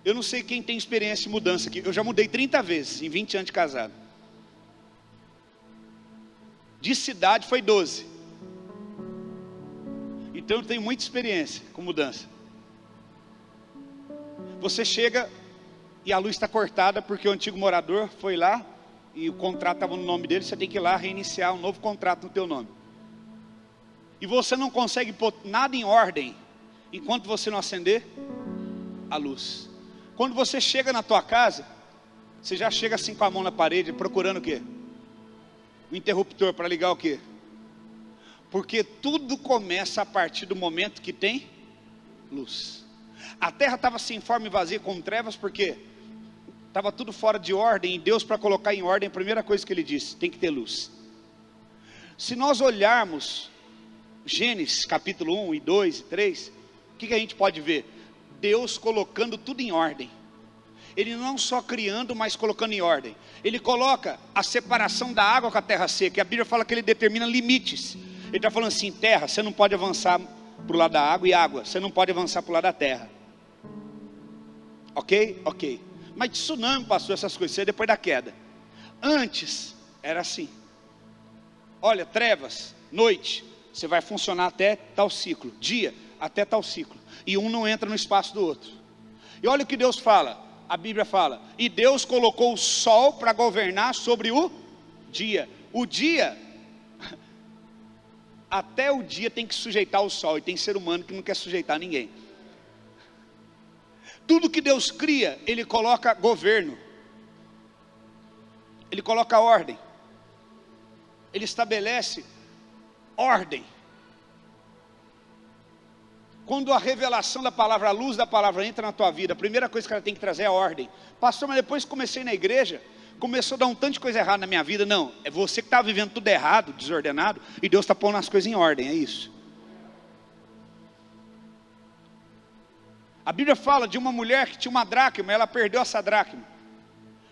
Eu não sei quem tem experiência de mudança aqui. Eu já mudei 30 vezes em 20 anos de casado. De cidade foi 12. Então eu tenho muita experiência com mudança. Você chega e a luz está cortada porque o antigo morador foi lá e o contrato estava no nome dele. Você tem que ir lá reiniciar um novo contrato no teu nome. E você não consegue pôr nada em ordem enquanto você não acender a luz. Quando você chega na tua casa, você já chega assim com a mão na parede, procurando o quê? O interruptor para ligar o quê? Porque tudo começa a partir do momento que tem luz. A terra estava sem forma e vazia, com trevas, porque estava tudo fora de ordem, e Deus, para colocar em ordem, a primeira coisa que ele disse, tem que ter luz. Se nós olharmos Gênesis capítulo 1 e 2 e 3, o que a gente pode ver? Deus colocando tudo em ordem. Ele não só criando, mas colocando em ordem. Ele coloca a separação da água com a terra seca. E a Bíblia fala que ele determina limites. Ele está falando assim, terra, você não pode avançar para o lado da água, e água, você não pode avançar para o lado da terra. Ok? Ok. Mas tsunami passou essas coisas, isso é depois da queda. Antes, era assim. Olha, trevas, noite, você vai funcionar até tal ciclo. Dia, até tal ciclo. E um não entra no espaço do outro. E olha o que Deus fala. A Bíblia fala, e Deus colocou o sol para governar sobre o dia. O dia, até o dia tem que sujeitar o sol. E tem ser humano que não quer sujeitar ninguém. Tudo que Deus cria, Ele coloca governo. Ele coloca ordem. Ele estabelece ordem. Quando a revelação da palavra, a luz da palavra entra na tua vida, a primeira coisa que ela tem que trazer é a ordem. Pastor, mas depois que comecei na igreja, começou a dar um tanto de coisa errada na minha vida. Não, é você que está vivendo tudo errado, desordenado, e Deus está pondo as coisas em ordem, é isso. A Bíblia fala de uma mulher que tinha uma dracma, ela perdeu essa dracma.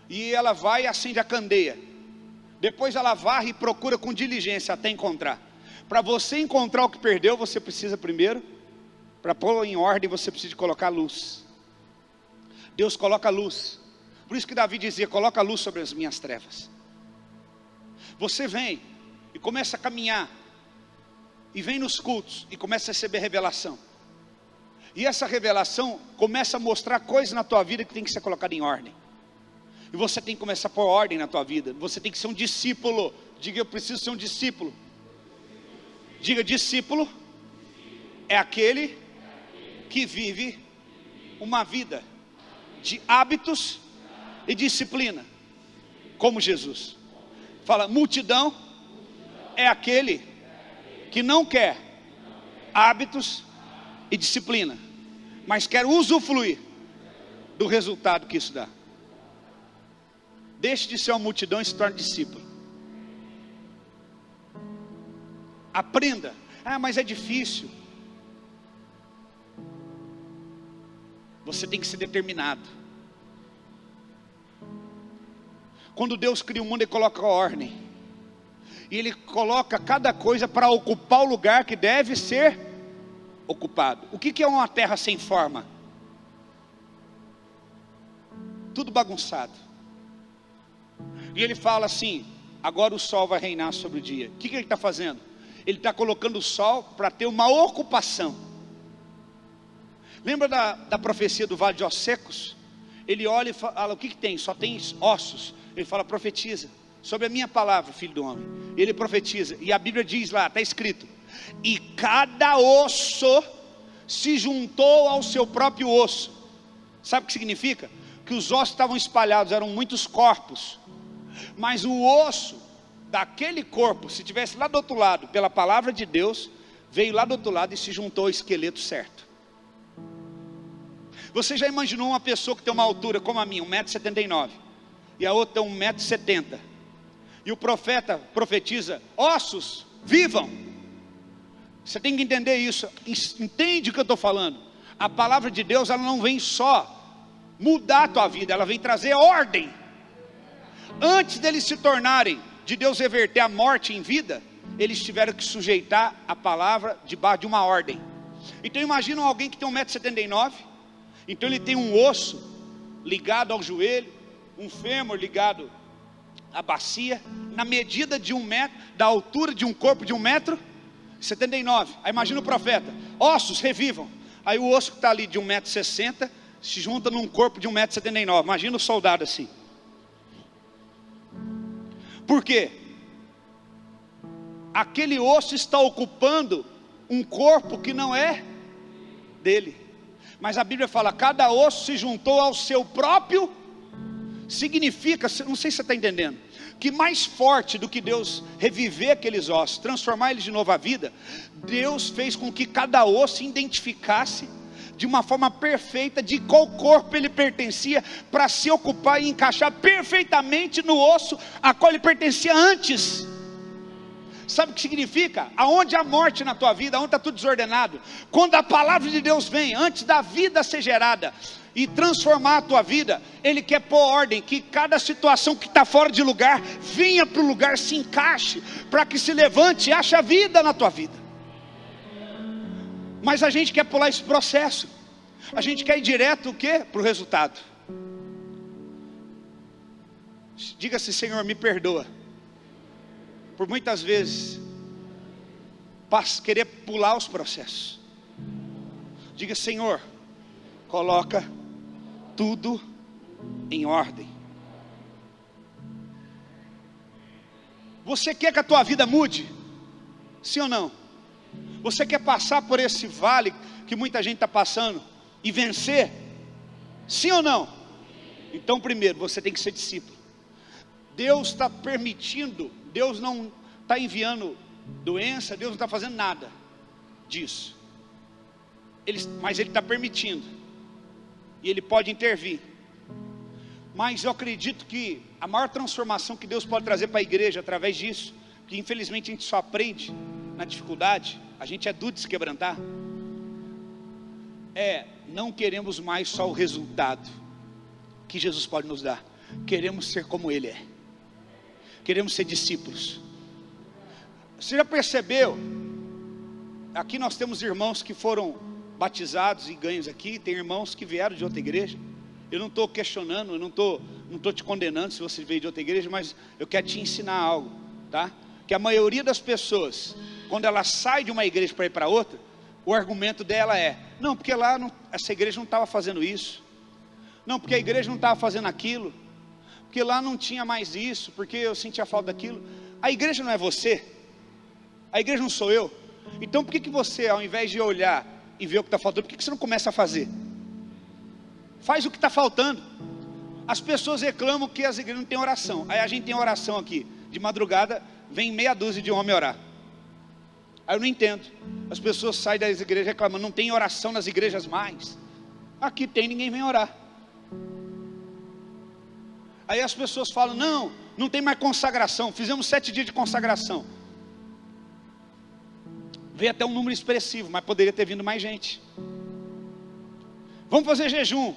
E ela vai e acende a candeia. Depois ela varre e procura com diligência até encontrar. Para você encontrar o que perdeu, você precisa primeiro, para pôr em ordem, você precisa colocar luz. Deus coloca luz. Por isso que Davi dizia, coloca luz sobre as minhas trevas. Você vem e começa a caminhar. E vem nos cultos e começa a receber revelação. E essa revelação começa a mostrar coisas na tua vida que tem que ser colocada em ordem. E você tem que começar a pôr ordem na tua vida. Você tem que ser um discípulo. Diga, eu preciso ser um discípulo. Diga, discípulo é aquele que vive uma vida de hábitos e disciplina, como Jesus. Fala, multidão é aquele que não quer hábitos e disciplina, mas quer usufruir do resultado que isso dá. Deixe de ser uma multidão e se torne discípulo. Aprenda. Ah, mas é difícil. Você tem que ser determinado. Quando Deus cria o mundo, Ele coloca a ordem. E Ele coloca cada coisa para ocupar o lugar que deve ser ocupado. O que é uma terra sem forma? Tudo bagunçado. E Ele fala assim, agora o sol vai reinar sobre o dia. O que Ele está fazendo? Ele está colocando o sol para ter uma ocupação. Lembra da profecia do vale de ossos secos? Ele olha e fala, o que tem? Só tem ossos. Ele fala, profetiza sobre a minha palavra, filho do homem. Ele profetiza, e a Bíblia diz lá, está escrito, e cada osso se juntou ao seu próprio osso. Sabe o que significa? Que os ossos estavam espalhados, eram muitos corpos, mas o osso daquele corpo, se tivesse lá do outro lado, pela palavra de Deus, veio lá do outro lado e se juntou ao esqueleto certo. Você já imaginou uma pessoa que tem uma altura como a minha, 1,79 m, e a outra tem 1,70 m, e o profeta profetiza, ossos, vivam. Você tem que entender isso, entende o que eu estou falando. A palavra de Deus, ela não vem só mudar a tua vida, ela vem trazer ordem. Antes deles se tornarem, de Deus reverter a morte em vida, eles tiveram que sujeitar a palavra debaixo de uma ordem. Então imagina alguém que tem 1,79 m, então ele tem um osso ligado ao joelho, um fêmur ligado à bacia, na medida de 1 metro, da altura de um corpo de 1,79 m. Aí imagina o profeta, ossos revivam. Aí o osso que está ali de 1,60 m, se junta num corpo de 1,79 m. Imagina o soldado assim. Por quê? Aquele osso está ocupando um corpo que não é dele. Mas a Bíblia fala, cada osso se juntou ao seu próprio. Significa, não sei se você está entendendo, que mais forte do que Deus reviver aqueles ossos, transformar eles de novo à vida, Deus fez com que cada osso se identificasse de uma forma perfeita de qual corpo ele pertencia, para se ocupar e encaixar perfeitamente no osso a qual ele pertencia antes. Sabe o que significa? Aonde há morte na tua vida, aonde está tudo desordenado, quando a palavra de Deus vem, antes da vida ser gerada e transformar a tua vida, Ele quer pôr ordem, que cada situação que está fora de lugar, venha para o lugar, se encaixe, para que se levante e ache a vida na tua vida. Mas a gente quer pular esse processo, a gente quer ir direto o quê? Para o resultado. Diga-se, Senhor, me perdoa, por muitas vezes querer pular os processos. Diga, Senhor, coloca tudo em ordem. Você quer que a tua vida mude? Sim ou não? Você quer passar por esse vale que muita gente está passando e vencer? Sim ou não? Então primeiro, você tem que ser discípulo. Deus está permitindo, Deus não está enviando doença, Deus não está fazendo nada disso. Mas Ele está permitindo, e Ele pode intervir. Mas eu acredito que a maior transformação que Deus pode trazer para a igreja através disso, que infelizmente a gente só aprende na dificuldade, a gente é duro de se quebrantar, não queremos mais só o resultado que Jesus pode nos dar, queremos ser como Ele é, queremos ser discípulos. Você já percebeu? Aqui nós temos irmãos que foram batizados e ganhos aqui, tem irmãos que vieram de outra igreja. Eu não estou questionando, eu não estou te condenando se você veio de outra igreja, mas eu quero te ensinar algo, tá? Que a maioria das pessoas, quando ela sai de uma igreja para ir para outra, o argumento dela é, não, porque lá essa igreja não estava fazendo isso, não, porque a igreja não estava fazendo aquilo, porque lá não tinha mais isso, porque eu sentia falta daquilo. A igreja não é você, a igreja não sou eu. Então por que você, ao invés de olhar e ver o que está faltando, por que você não começa a fazer? Faz o que está faltando. As pessoas reclamam que as igrejas não têm oração. Aí a gente tem oração aqui, de madrugada, vem meia dúzia de homem orar. Aí eu não entendo. As pessoas saem das igrejas reclamando, não tem oração nas igrejas mais. Aqui tem, ninguém vem orar. Aí as pessoas falam, não tem mais consagração, fizemos 7 dias de consagração. Veio até um número expressivo, mas poderia ter vindo mais gente. Vamos fazer jejum.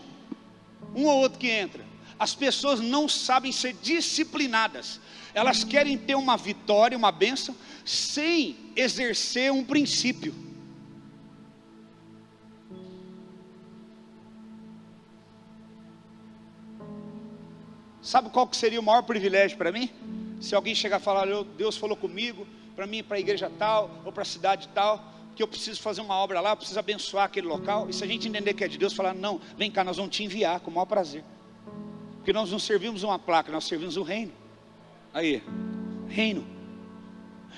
Um ou outro que entra. As pessoas não sabem ser disciplinadas. Elas querem ter uma vitória, uma bênção, sem exercer um princípio. Sabe qual que seria o maior privilégio para mim? Se alguém chegar a falar, Deus falou comigo, para mim, para a igreja tal, ou para a cidade tal, que eu preciso fazer uma obra lá, eu preciso abençoar aquele local. E se a gente entender que é de Deus, falar, não, vem cá, nós vamos te enviar com o maior prazer. Porque nós não servimos uma placa, nós servimos o reino. Aí, reino.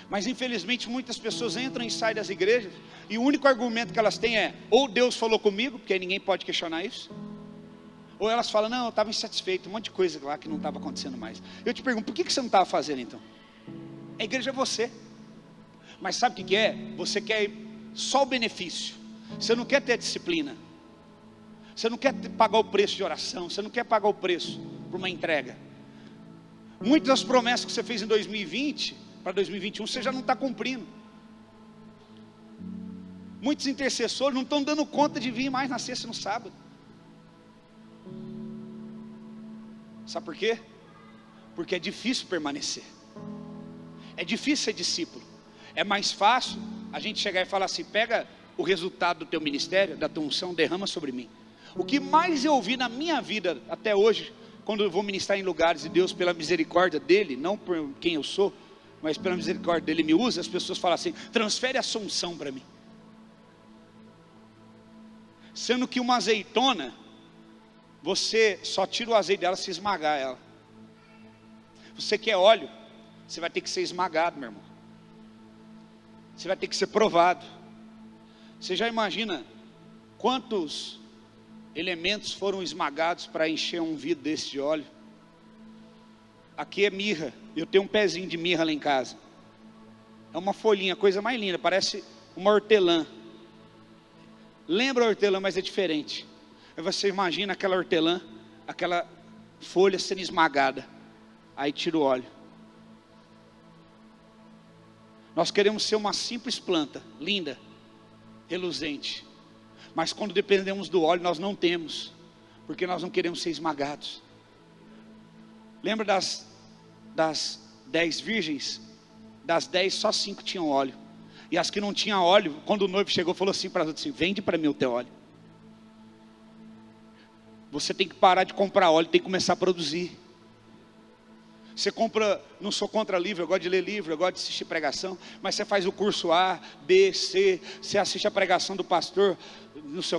Mas infelizmente muitas pessoas entram e saem das igrejas, e o único argumento que elas têm é, ou Deus falou comigo, porque aí ninguém pode questionar isso, ou elas falam, não, eu estava insatisfeito, um monte de coisa lá que não estava acontecendo mais. Eu te pergunto, por que você não estava fazendo então? A igreja é você. Mas sabe o que é? Você quer só o benefício. Você não quer ter a disciplina. Você não quer pagar o preço de oração. Você não quer pagar o preço por uma entrega. Muitas das promessas que você fez em 2020 para 2021 você já não está cumprindo. Muitos intercessores não estão dando conta de vir mais na sexta e no sábado. Sabe por quê? Porque é difícil permanecer. É difícil ser discípulo. É mais fácil a gente chegar e falar assim, pega o resultado do teu ministério, da tua unção, derrama sobre mim. O que mais eu ouvi na minha vida até hoje, quando eu vou ministrar em lugares e Deus, pela misericórdia dele, não por quem eu sou, mas pela misericórdia dele me usa, as pessoas falam assim, transfere a sua unção para mim. Sendo que uma azeitona, você só tira o azeite dela se esmagar ela. Você quer óleo, você vai ter que ser esmagado, meu irmão. Você vai ter que ser provado. Você já imagina quantos elementos foram esmagados para encher um vidro desse de óleo? Aqui é mirra. Eu tenho um pezinho de mirra lá em casa. É uma folhinha, coisa mais linda, parece uma hortelã. Lembra a hortelã, mas é diferente. Aí você imagina aquela hortelã, aquela folha sendo esmagada. Aí tira o óleo. Nós queremos ser uma simples planta, linda, reluzente. Mas quando dependemos do óleo, nós não temos. Porque nós não queremos ser esmagados. Lembra das 10 virgens? Das 10, só 5 tinham óleo. E as que não tinham óleo, quando o noivo chegou, falou assim para as outras assim, vende para mim o teu óleo. Você tem que parar de comprar óleo, tem que começar a produzir. Você compra, não sou contra livro, eu gosto de ler livro, eu gosto de assistir pregação, mas você faz o curso A, B, C, você assiste a pregação do pastor, não sei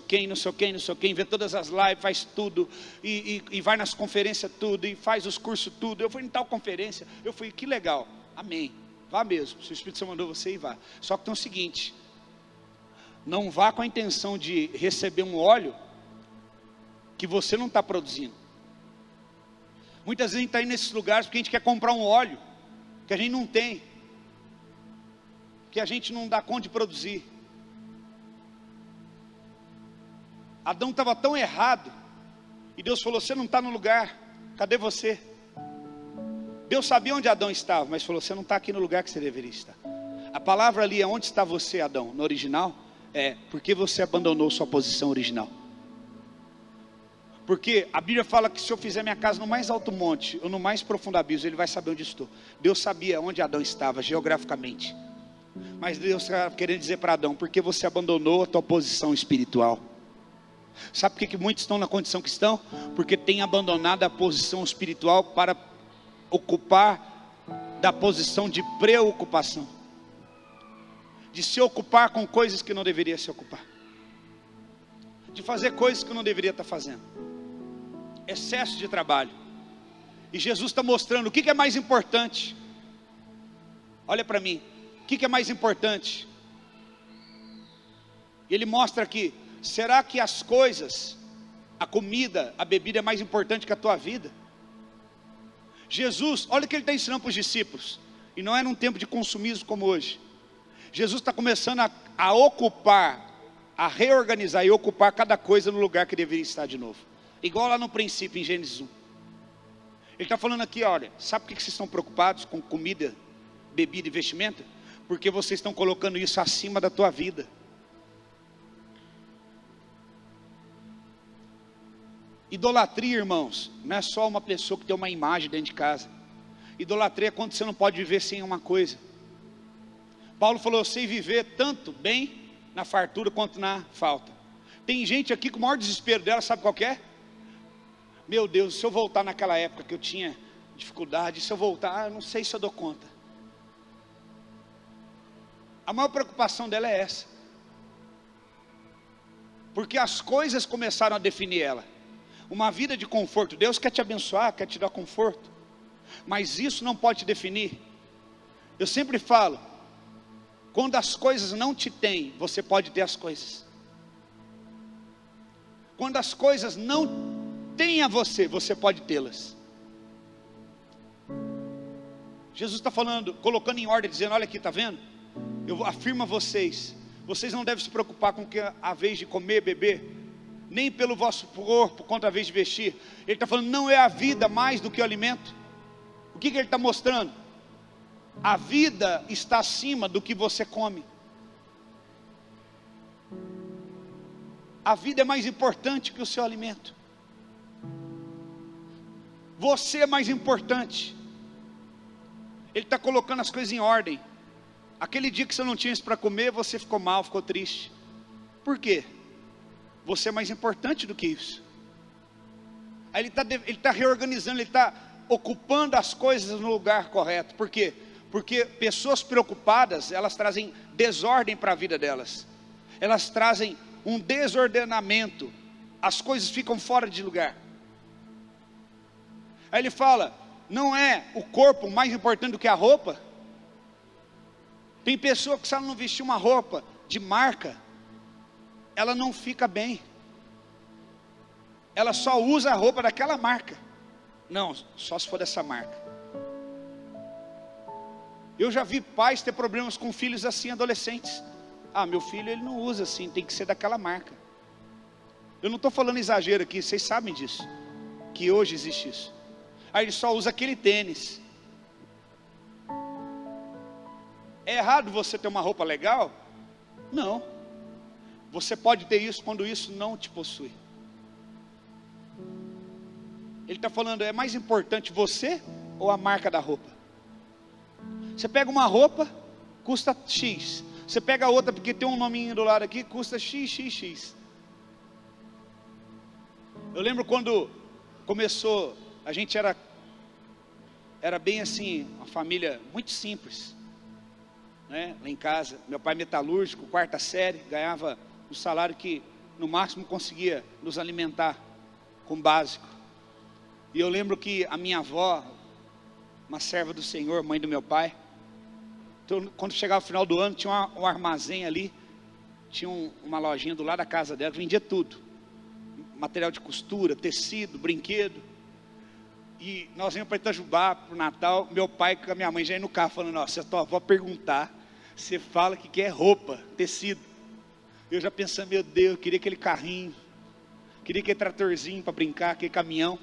quem, vê todas as lives, faz tudo, e vai nas conferências tudo, e faz os cursos tudo. Eu fui em tal conferência, eu fui, que legal, amém, vá mesmo, se o Espírito Santo mandou você ir, vá. Só que tem o seguinte, não vá com a intenção de receber um óleo, que você não está produzindo. Muitas vezes a gente está indo nesses lugares porque a gente quer comprar um óleo que a gente não tem, que a gente não dá conta de produzir. Adão estava tão errado, e Deus falou, você não está no lugar, cadê você? Deus sabia onde Adão estava, mas falou, você não está aqui no lugar que você deveria estar. A palavra ali é onde está você, Adão, no original, é porque você abandonou sua posição original. Porque a Bíblia fala que se eu fizer minha casa no mais alto monte, ou no mais profundo abismo, ele vai saber onde estou. Deus sabia onde Adão estava, geograficamente. Mas Deus está querendo dizer para Adão, porque você abandonou a tua posição espiritual. Sabe por que muitos estão na condição que estão? Porque têm abandonado a posição espiritual para ocupar da posição de preocupação. De se ocupar com coisas que não deveria se ocupar. De fazer coisas que não deveria estar fazendo. Excesso de trabalho. E Jesus está mostrando o que é mais importante. Olha para mim, o que é mais importante? Ele mostra aqui, será que as coisas a comida, a bebida é mais importante que a tua vida. Jesus, olha o que ele está ensinando para os discípulos, e não é num tempo de consumismo como hoje. Jesus está começando a ocupar, a reorganizar e ocupar cada coisa no lugar que deveria estar de novo. Igual lá no princípio, em Gênesis 1. Ele está falando aqui, olha, sabe por que vocês estão preocupados com comida, bebida e vestimenta? Porque vocês estão colocando isso acima da tua vida. Idolatria, irmãos, não é só uma pessoa que tem uma imagem dentro de casa. Idolatria é quando você não pode viver sem uma coisa. Paulo falou, eu sei viver tanto bem na fartura quanto na falta. Tem gente aqui que o maior desespero dela, sabe qual que é? Meu Deus, se eu voltar naquela época que eu tinha dificuldade, se eu voltar, eu não sei se eu dou conta. A maior preocupação dela é essa. Porque as coisas começaram a definir ela. Uma vida de conforto, Deus quer te abençoar, quer te dar conforto. Mas isso não pode te definir. Eu sempre falo, quando as coisas não te têm, você pode ter as coisas. Quando as coisas não têm a você, você pode tê-las. Jesus está falando, colocando em ordem, dizendo, olha aqui, está vendo? Eu afirmo a vocês, vocês não devem se preocupar com que a vez de comer, beber, nem pelo vosso corpo, quanto a vez de vestir. Ele está falando, não é a vida mais do que o alimento. O que ele está mostrando? A vida está acima do que você come. A vida é mais importante que o seu alimento. Você é mais importante. Ele está colocando as coisas em ordem. Aquele dia que você não tinha isso para comer, você ficou mal, ficou triste. Por quê? Você é mais importante do que isso. Aí ele está reorganizando, ele está ocupando as coisas no lugar correto. Por quê? Porque pessoas preocupadas, elas trazem desordem para a vida delas. Elas trazem um desordenamento. As coisas ficam fora de lugar. Aí ele fala, não é o corpo mais importante do que a roupa? Tem pessoa que se ela não vestir uma roupa de marca, ela não fica bem. Ela só usa a roupa daquela marca. Não, só se for dessa marca. Eu já vi pais ter problemas com filhos assim, adolescentes. Ah, meu filho ele não usa assim, tem que ser daquela marca. Eu não estou falando exagero aqui, vocês sabem disso. Que hoje existe isso. Aí ele só usa aquele tênis. É errado você ter uma roupa legal? Não. Você pode ter isso quando isso não te possui. Ele está falando, é mais importante você ou a marca da roupa? Você pega uma roupa, custa X. Você pega outra porque tem um nominho do lado aqui, custa XXX. Eu lembro quando começou, a gente era bem assim, uma família muito simples, né? Lá em casa, meu pai metalúrgico, quarta série, ganhava um salário que no máximo conseguia nos alimentar com básico. E eu lembro que a minha avó, uma serva do Senhor, mãe do meu pai, então, quando chegava o final do ano, tinha um armazém ali, tinha uma lojinha do lado da casa dela, que vendia tudo, material de costura, tecido, brinquedo. E nós íamos para Itajubá, para o Natal, meu pai com a minha mãe já ia no carro, falando, nossa, se a tua avó perguntar, você fala que quer roupa, tecido. Eu já pensando, meu Deus, eu queria aquele carrinho, queria aquele tratorzinho para brincar, aquele caminhão.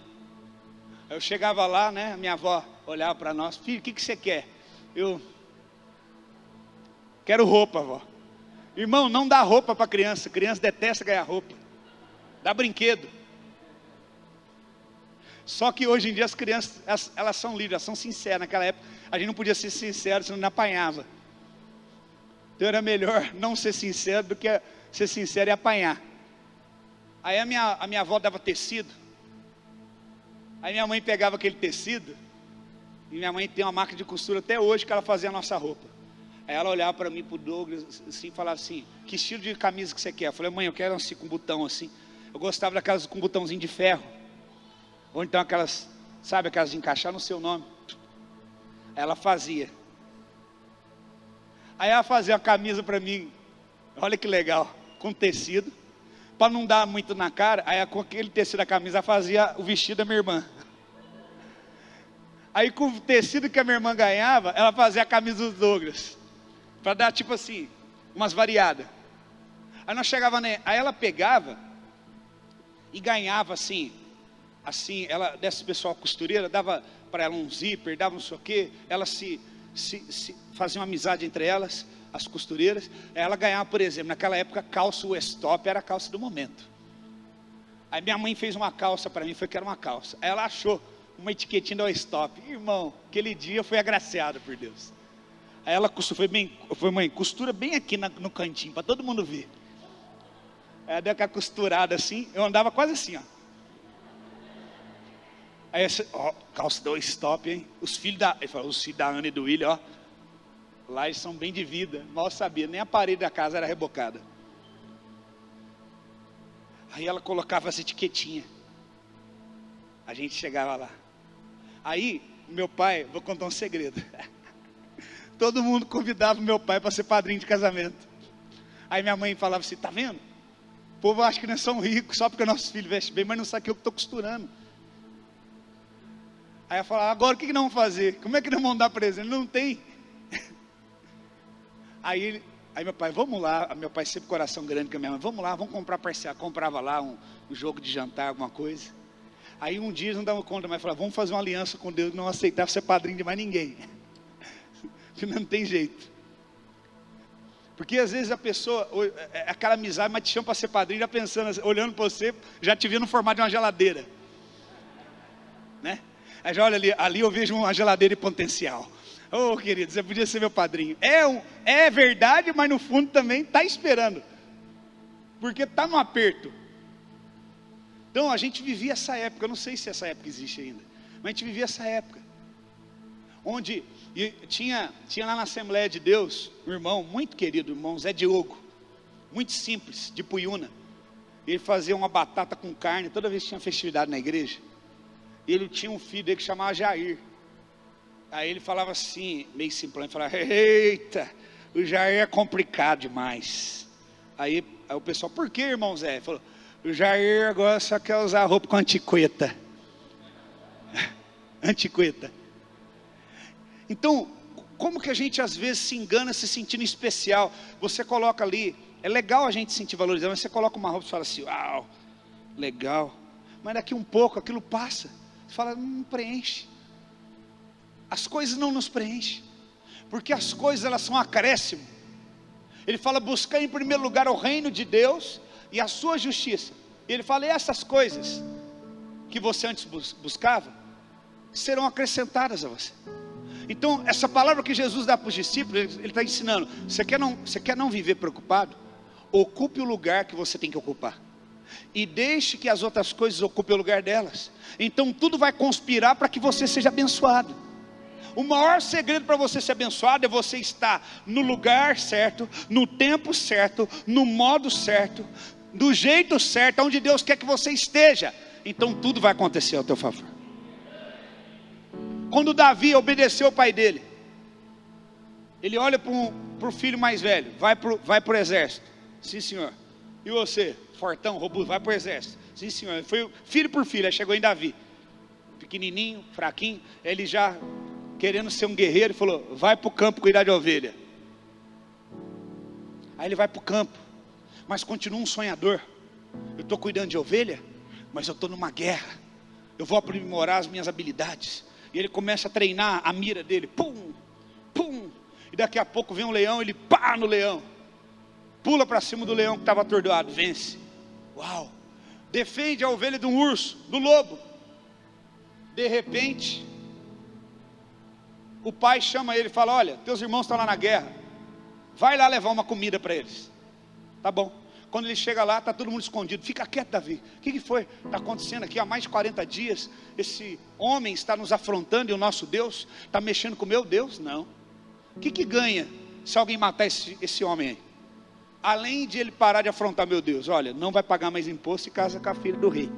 Aí eu chegava lá, né, minha avó olhava para nós, filho, o que você quer? Eu quero roupa, avó. Irmão, não dá roupa para criança detesta ganhar roupa, dá brinquedo. Só que hoje em dia as crianças, elas são livres, elas são sinceras. Naquela época a gente não podia ser sincero, senão não apanhava. Então era melhor não ser sincero do que ser sincero e apanhar. Aí a minha avó dava tecido. Aí minha mãe pegava aquele tecido. E minha mãe tem uma máquina de costura até hoje que ela fazia a nossa roupa. Aí ela olhava para mim, para o Douglas, assim, falava assim, que estilo de camisa que você quer? Eu falei, mãe, eu quero assim, com botão assim. Eu gostava daquelas com botãozinho de ferro. Ou então aquelas, sabe, aquelas de encaixar no seu nome. Aí ela fazia. Aí ela fazia uma camisa para mim, olha que legal, com tecido. para não dar muito na cara, aí com aquele tecido da camisa fazia o vestido da minha irmã. Aí com o tecido que a minha irmã ganhava, ela fazia a camisa dos Douglas, para dar tipo assim, umas variadas. Aí nós chegava, né? Aí ela pegava e ganhava assim, ela desse pessoal costureira, dava para ela um zíper, dava não sei o quê, ela se fazia uma amizade entre elas, as costureiras. Ela ganhava, por exemplo, naquela época, calça Westop era a calça do momento. Aí minha mãe fez uma calça para mim, foi que era uma calça. Aí ela achou uma etiquetinha da Westop. Irmão, aquele dia foi agraciado por Deus. Aí ela costurou, mãe, costura bem aqui no cantinho, para todo mundo ver. Aí ela deu aquela costurada assim, eu andava quase assim, ó. Aí calça da Westop, hein? Os filhos da Ana e do William, ó. Lá eles são bem de vida, mal sabia, nem a parede da casa era rebocada. Aí ela colocava as etiquetinhas. A gente chegava lá. Aí, meu pai, vou contar um segredo. Todo mundo convidava meu pai para ser padrinho de casamento. Aí minha mãe falava assim, tá vendo? O povo acha que nós somos ricos, só porque nossos filhos vestem bem, mas não sabe que eu estou costurando. Aí ela falava, agora o que nós vamos fazer? Como é que nós vamos dar presente? Não tem. Aí meu pai, vamos lá, meu pai sempre coração grande com a minha mãe, vamos lá, vamos comprar parcial, comprava lá um jogo de jantar, alguma coisa. Aí um dia eles não davam conta, mas falavam, vamos fazer uma aliança com Deus, não aceitava ser padrinho de mais ninguém. Não tem jeito. Porque às vezes a pessoa, aquela amizade, mas te chama para ser padrinho, já pensando, olhando para você, já te vendo no formato de uma geladeira. Né? Aí já olha ali eu vejo uma geladeira em potencial. Oh, querido, você podia ser meu padrinho. É verdade, mas no fundo também está esperando. Porque está no aperto. Então a gente vivia essa época, eu não sei se essa época existe ainda, mas a gente vivia essa época. Onde tinha lá na Assembleia de Deus, um irmão muito querido, irmão Zé Diogo, muito simples, de Puiúna. Ele fazia uma batata com carne, toda vez que tinha festividade na igreja. Ele tinha um filho dele que chamava Jair. Aí ele falava assim, meio simplão, falava, eita, o Jair é complicado demais. Aí o pessoal, por que, irmão Zé? Ele falou, o Jair agora só quer usar roupa com antiqueta. Antiqueta. Então, como que a gente às vezes se engana se sentindo especial? Você coloca ali, é legal a gente se sentir valorizado, mas você coloca uma roupa e fala assim, uau, legal. Mas daqui um pouco aquilo passa. Você fala, não preenche. As coisas não nos preenchem, porque as coisas elas são acréscimo. Ele fala, buscar em primeiro lugar o reino de Deus e a sua justiça. E ele fala, e essas coisas que você antes buscava, serão acrescentadas a você. Então essa palavra que Jesus dá para os discípulos, ele está ensinando, você quer não viver preocupado? Ocupe o lugar que você tem que ocupar. E deixe que as outras coisas ocupem o lugar delas. Então tudo vai conspirar para que você seja abençoado. O maior segredo para você ser abençoado é você estar no lugar certo, no tempo certo, no modo certo, do jeito certo, onde Deus quer que você esteja. Então tudo vai acontecer ao teu favor. Quando Davi obedeceu o pai dele, ele olha para o filho mais velho, vai para o exército. Sim, senhor. E você, fortão, robusto, vai para o exército. Sim, senhor. Foi filho por filho, aí chegou em Davi, pequenininho, fraquinho, ele já querendo ser um guerreiro, ele falou, vai para o campo cuidar de ovelha. Aí ele vai para o campo, mas continua um sonhador. Eu estou cuidando de ovelha, mas eu estou numa guerra, eu vou aprimorar as minhas habilidades. E ele começa a treinar a mira dele, pum, pum, e daqui a pouco vem um leão, ele pá no leão, pula para cima do leão que estava atordoado, vence. Uau, defende a ovelha de um urso, do lobo. De repente o pai chama ele e fala, olha, teus irmãos estão lá na guerra, vai lá levar uma comida para eles. Tá bom. Quando ele chega lá, está todo mundo escondido. Fica quieto, Davi, o que foi? Está acontecendo aqui há mais de 40 dias, esse homem está nos afrontando, e o nosso Deus está mexendo com o meu Deus? Não. O que ganha se alguém matar esse homem aí? Além de ele parar de afrontar meu Deus, olha, não vai pagar mais imposto e casa com a filha do rei.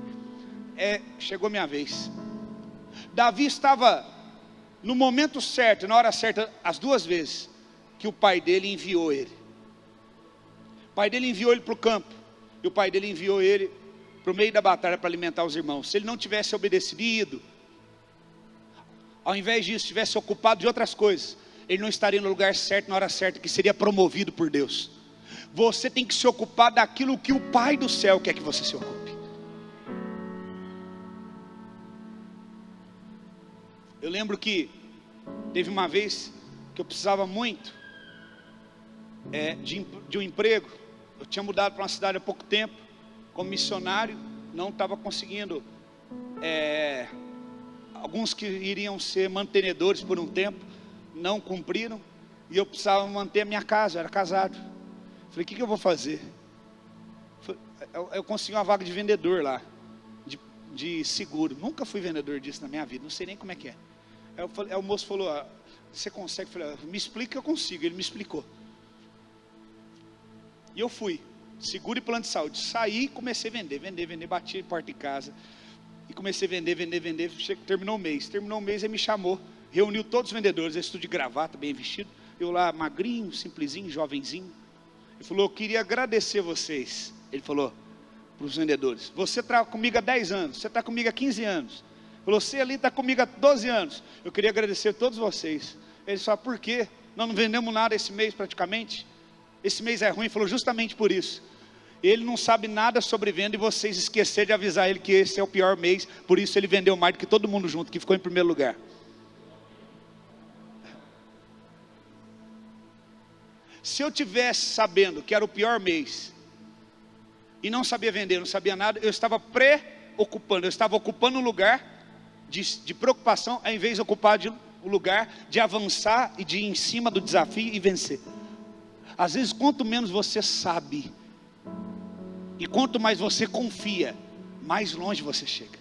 Chegou minha vez. Davi estava no momento certo, na hora certa, as duas vezes que o pai dele enviou ele. O pai dele enviou ele para o campo, E o pai dele enviou ele para o meio da batalha para alimentar os irmãos. Se ele não tivesse obedecido, ao invés disso, tivesse ocupado de outras coisas, ele não estaria no lugar certo, na hora certa, que seria promovido por Deus. Você tem que se ocupar daquilo que o Pai do céu quer que você se ocupe. Eu lembro que teve uma vez que eu precisava muito de um emprego. Eu tinha mudado para uma cidade há pouco tempo, como missionário, não estava conseguindo, alguns que iriam ser mantenedores por um tempo, não cumpriram, e eu precisava manter a minha casa, eu era casado. Falei, o que eu vou fazer? Eu consegui uma vaga de vendedor lá, de seguro. Nunca fui vendedor disso na minha vida, não sei nem como é que é. Aí o moço falou, você consegue? Eu falei, me explica que eu consigo. Ele me explicou. E eu fui, seguro e plano de saúde. Saí e comecei a vender, bati porta em casa. E comecei a vender. Terminou o mês, ele me chamou, reuniu todos os vendedores, eles tudo de gravata, bem vestido. Eu lá, magrinho, simplesinho, jovenzinho. Ele falou, eu queria agradecer vocês. Ele falou para os vendedores, você está comigo há 10 anos, você está comigo há 15 anos. Ele falou, você ali está comigo há 12 anos. Eu queria agradecer a todos vocês. Ele falou, por quê? Nós não vendemos nada esse mês praticamente. Esse mês é ruim. Ele falou, justamente por isso. Ele não sabe nada sobre venda e vocês esqueceram de avisar ele que esse é o pior mês. Por isso ele vendeu mais do que todo mundo junto, que ficou em primeiro lugar. Se eu tivesse sabendo que era o pior mês e não sabia vender, não sabia nada, eu estava preocupando, eu estava ocupando um lugar de preocupação, ao invés de ocupar o lugar de avançar e de ir em cima do desafio e vencer. Às vezes, quanto menos você sabe e quanto mais você confia, mais longe você chega.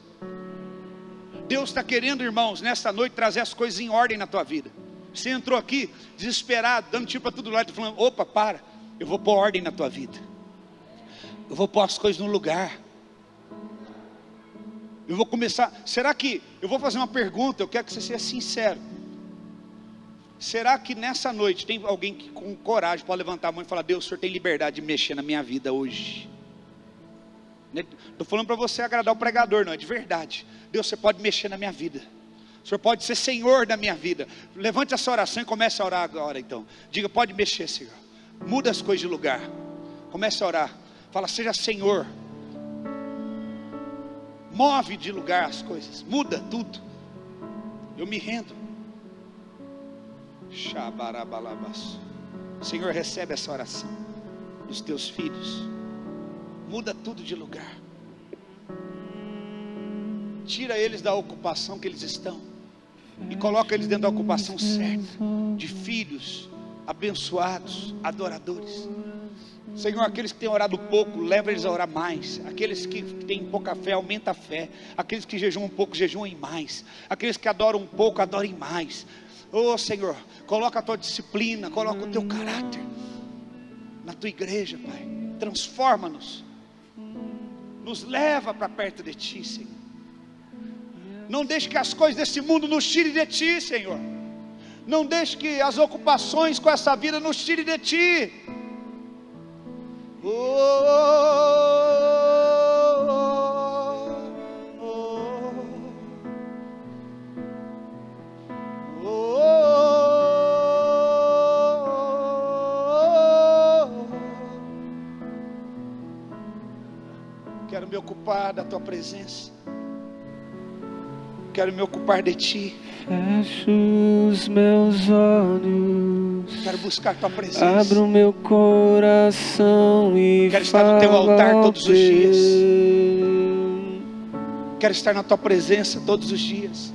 Deus está querendo, irmãos, nesta noite trazer as coisas em ordem na tua vida. Você entrou aqui desesperado, dando tiro para tudo lado, falando, opa, para, eu vou pôr ordem na tua vida. Eu vou pôr as coisas no lugar. Eu vou começar, eu vou fazer uma pergunta, eu quero que você seja sincero. Será que nessa noite tem alguém que com coragem pode levantar a mão e falar, Deus, o Senhor tem liberdade de mexer na minha vida hoje? Estou falando para você agradar o pregador, não é de verdade. Deus, você pode mexer na minha vida. O Senhor pode ser Senhor da minha vida. Levante essa oração e comece a orar agora então. Diga, pode mexer, Senhor. Muda as coisas de lugar. Comece a orar. Fala, seja Senhor. Move de lugar as coisas. Muda tudo. Eu me rendo. Senhor, recebe essa oração dos teus filhos. Muda tudo de lugar. Tira eles da ocupação que eles estão e coloca eles dentro da ocupação certa, de filhos abençoados, adoradores. Senhor, aqueles que têm orado pouco, leva eles a orar mais. Aqueles que têm pouca fé, aumenta a fé. Aqueles que jejuam um pouco, jejuem mais. Aqueles que adoram um pouco, adorem mais. Oh Senhor, coloca a tua disciplina, coloca o teu caráter na tua igreja, Pai. Transforma-nos, nos leva para perto de ti, Senhor. Não deixe que as coisas desse mundo nos tirem de ti, Senhor. Não deixe que as ocupações com essa vida nos tirem de ti. Quero me ocupar da tua presença. Quero me ocupar de ti. Fecho os meus olhos. Quero buscar tua presença. Abro meu coração e quero estar no teu altar todos os dias. Quero estar na tua presença todos os dias.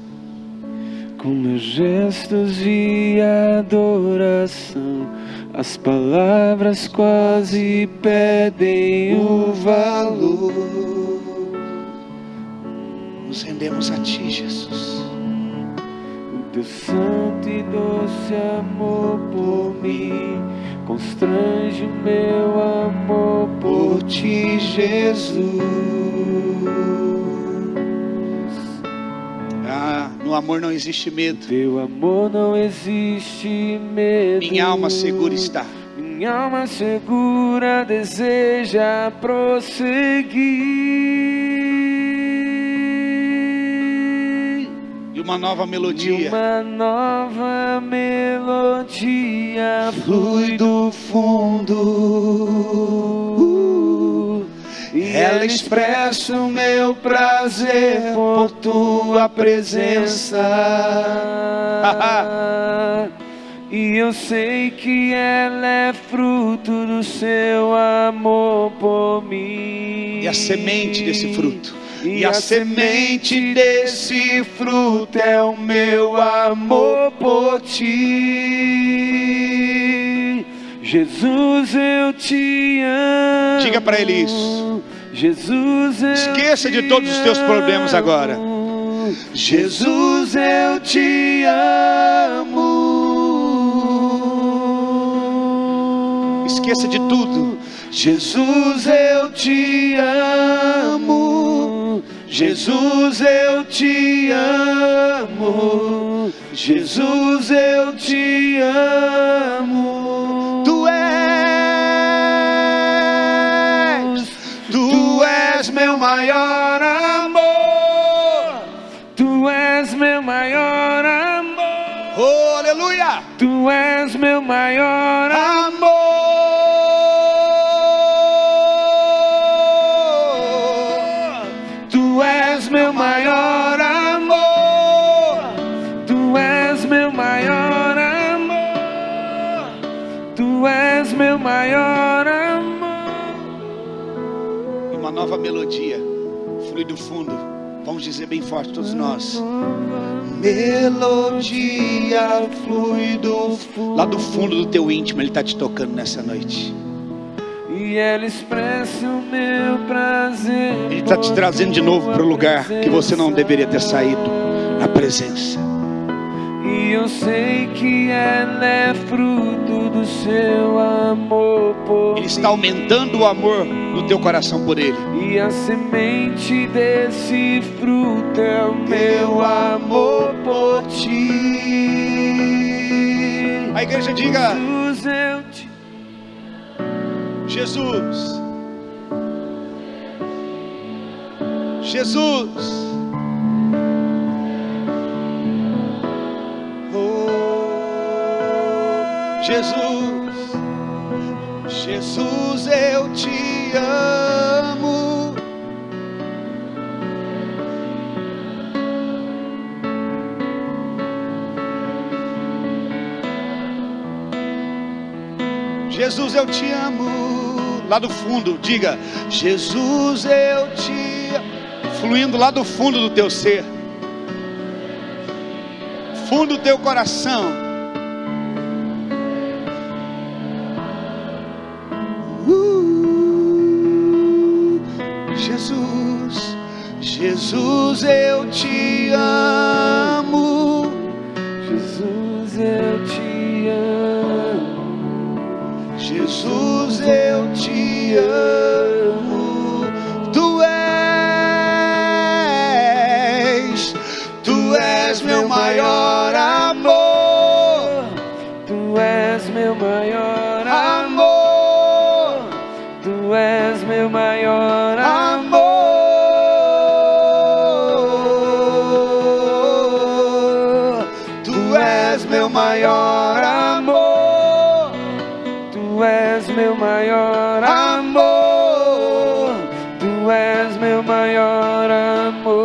Com meus gestos de adoração, as palavras quase perdem o valor. Nos rendemos a ti, Jesus. O teu santo e doce amor por mim constrange o meu amor por ti, Jesus. No amor não existe medo. Teu amor não existe medo. Minha alma segura está. minha alma segura deseja prosseguir. E uma nova melodia. Uma nova melodia flui do fundo. E ela expressa o meu prazer por tua presença. E eu sei que ela é fruto do seu amor por mim. E a semente desse fruto. E a semente desse fruto é o meu amor por ti. Jesus, eu te amo. Diga para ele isso. Jesus, eu esqueça de todos os teus problemas agora. Jesus, eu te amo. Esqueça de tudo. Jesus, eu te amo. Jesus, eu te amo. Jesus, eu te amo. Tu és meu maior amor. Tu és meu maior amor. Oh, aleluia. Tu és meu maior amor. Tu és meu maior amor. Tu és meu maior amor. Tu és meu maior amor. E uma nova melodia flui do fundo. Vamos dizer bem forte todos nós. Melodia flui do fundo. Lá do fundo do teu íntimo ele está te tocando nessa noite. E ela expressa o meu prazer. Ele está te trazendo de novo para o lugar que você não deveria ter saído. Na presença. E eu sei que ela é fruto do seu amor por mim. Ele está aumentando o amor no teu coração por ele. E a semente desse fruto é o meu amor por ti. A igreja diga: Jesus, eu te... Jesus. Jesus. Jesus, Jesus, eu te amo. Jesus, eu te amo. Lá do fundo, diga: Jesus, eu te amo. Fluindo lá do fundo do teu ser, fundo do teu coração. Jesus, Jesus, eu te amo. Jesus, eu te amo. Jesus, eu te amo. Tu és meu maior amor. Tu és meu maior amor. Tu és meu maior amor. Tu és meu maior amor. Tu és meu maior amor. Tu és meu maior amor.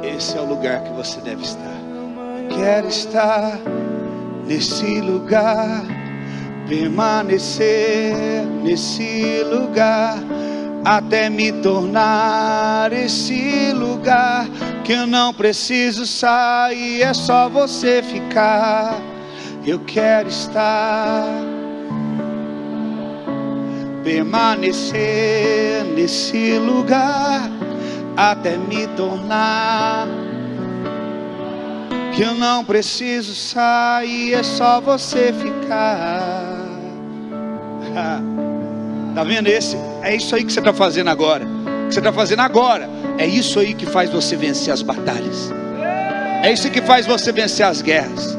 Esse é o lugar que você deve estar. Quero estar nesse lugar, permanecer nesse lugar, até me tornar esse lugar que eu não preciso sair, é só você ficar. Eu quero estar, permanecer nesse lugar, até me tornar, que eu não preciso sair, é só você ficar. Tá vendo esse? É isso aí que você está fazendo agora. O que você está fazendo agora é isso aí que faz você vencer as batalhas. É isso que faz você vencer as guerras.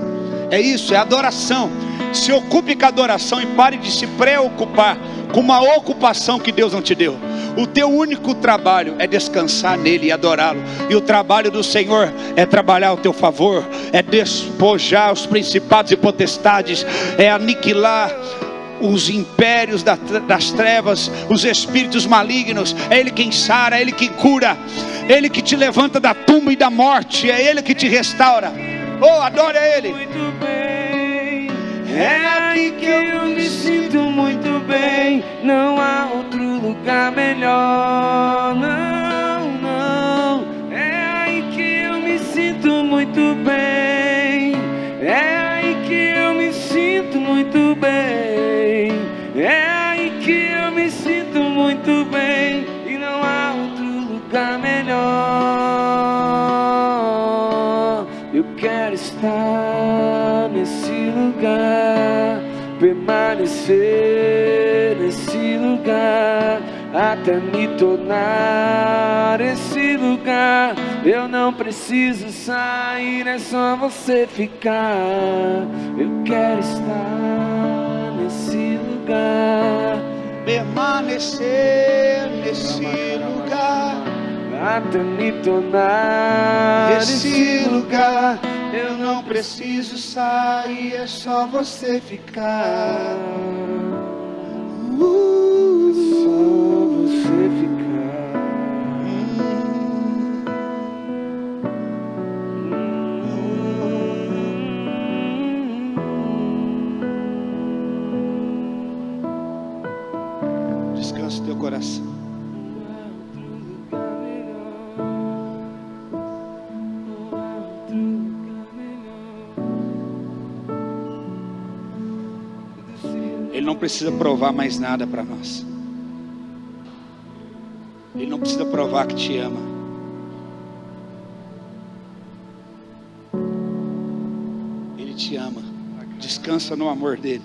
É isso, é adoração. Se ocupe com a adoração e pare de se preocupar com uma ocupação que Deus não te deu. O teu único trabalho é descansar nele e adorá-lo. E o trabalho do Senhor é trabalhar ao teu favor, é despojar os principados e potestades, é aniquilar os impérios das trevas, os espíritos malignos. É Ele quem sara, é Ele quem cura, é Ele que te levanta da tumba e da morte, é Ele que te restaura. Oh, adore a Ele. Muito bem. É aí que eu me sinto muito bem. Não há outro lugar melhor. Não, não. É aí que eu me sinto muito bem. É aí que eu me sinto muito bem. É aí que eu me sinto muito bem. E não há outro lugar melhor. Eu quero estar nesse lugar, permanecer nesse lugar, até me tornar esse lugar. Eu não preciso sair, é só você ficar. Eu quero estar nesse lugar, Permanecer nesse lugar, até me tornar esse lugar. Eu não preciso sair, é só você ficar. É só você ficar. Descansa o teu coração. Ele não precisa provar mais nada para nós. Ele não precisa provar que te ama. Ele te ama. Descansa no amor dele.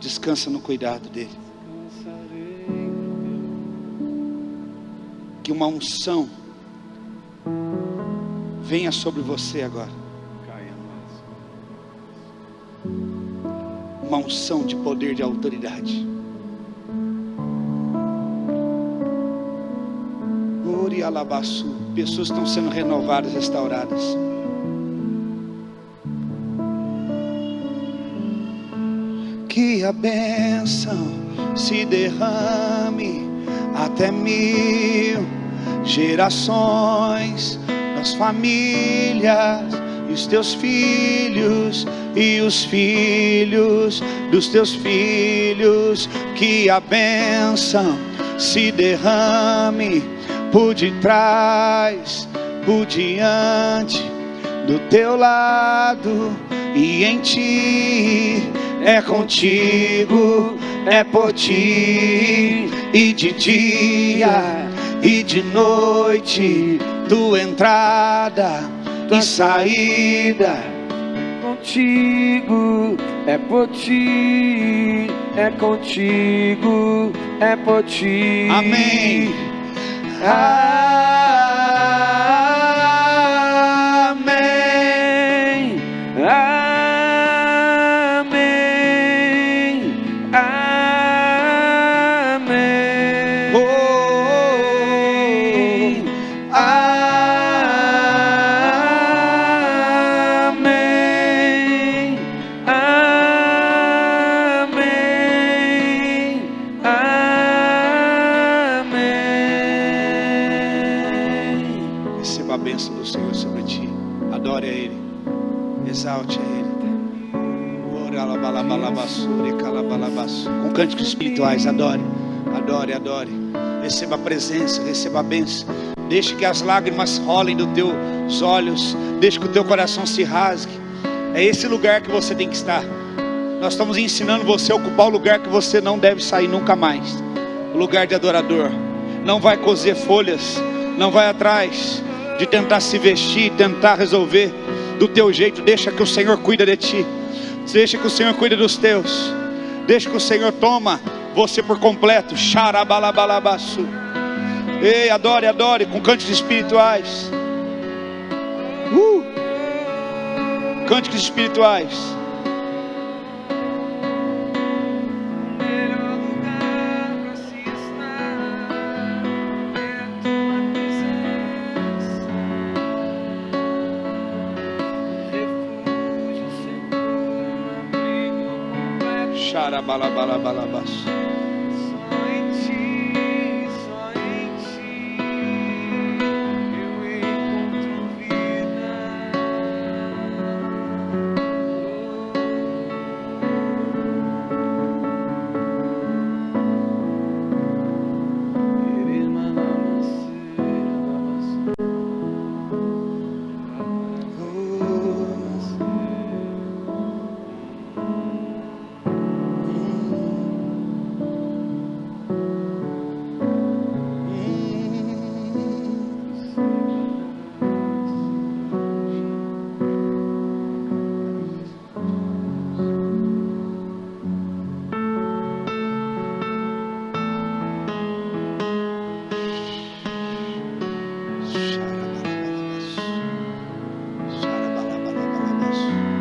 Descansa no cuidado dele. Que uma unção venha sobre você agora. Uma unção de poder, de autoridade. Ori alabaçu. Pessoas estão sendo renovadas, restauradas. Que a bênção se derrame até 1000 gerações nas famílias e os teus filhos e os filhos dos teus filhos. Que a bênção se derrame por detrás, por diante, do teu lado e em ti. É contigo, é por ti, e de dia e de noite, tua entrada e saída. Contigo, é por ti, é contigo, é por ti. Amém. Amém. Amém. Amém. Oh, Amém. Amém. Amém. receba a bênção do Senhor sobre ti. Adore a Ele, exalte a Ele. Com cânticos espirituais, adore, adore, adore. Receba a presença, receba a bênção. Deixe que as lágrimas rolem dos teus olhos. Deixe que o teu coração se rasgue. É esse lugar que você tem que estar. Nós estamos ensinando você a ocupar o lugar que você não deve sair nunca mais. O lugar de adorador. Não vai coser folhas, não vai atrás de tentar se vestir, tentar resolver do teu jeito. Deixa que o Senhor cuida de ti. Deixa que o Senhor cuide dos teus. Deixa que o Senhor toma você por completo. Xarabalabalabaçu. Ei, adore, adore com cantos espirituais. cânticos espirituais. Xarabalabalabalabas.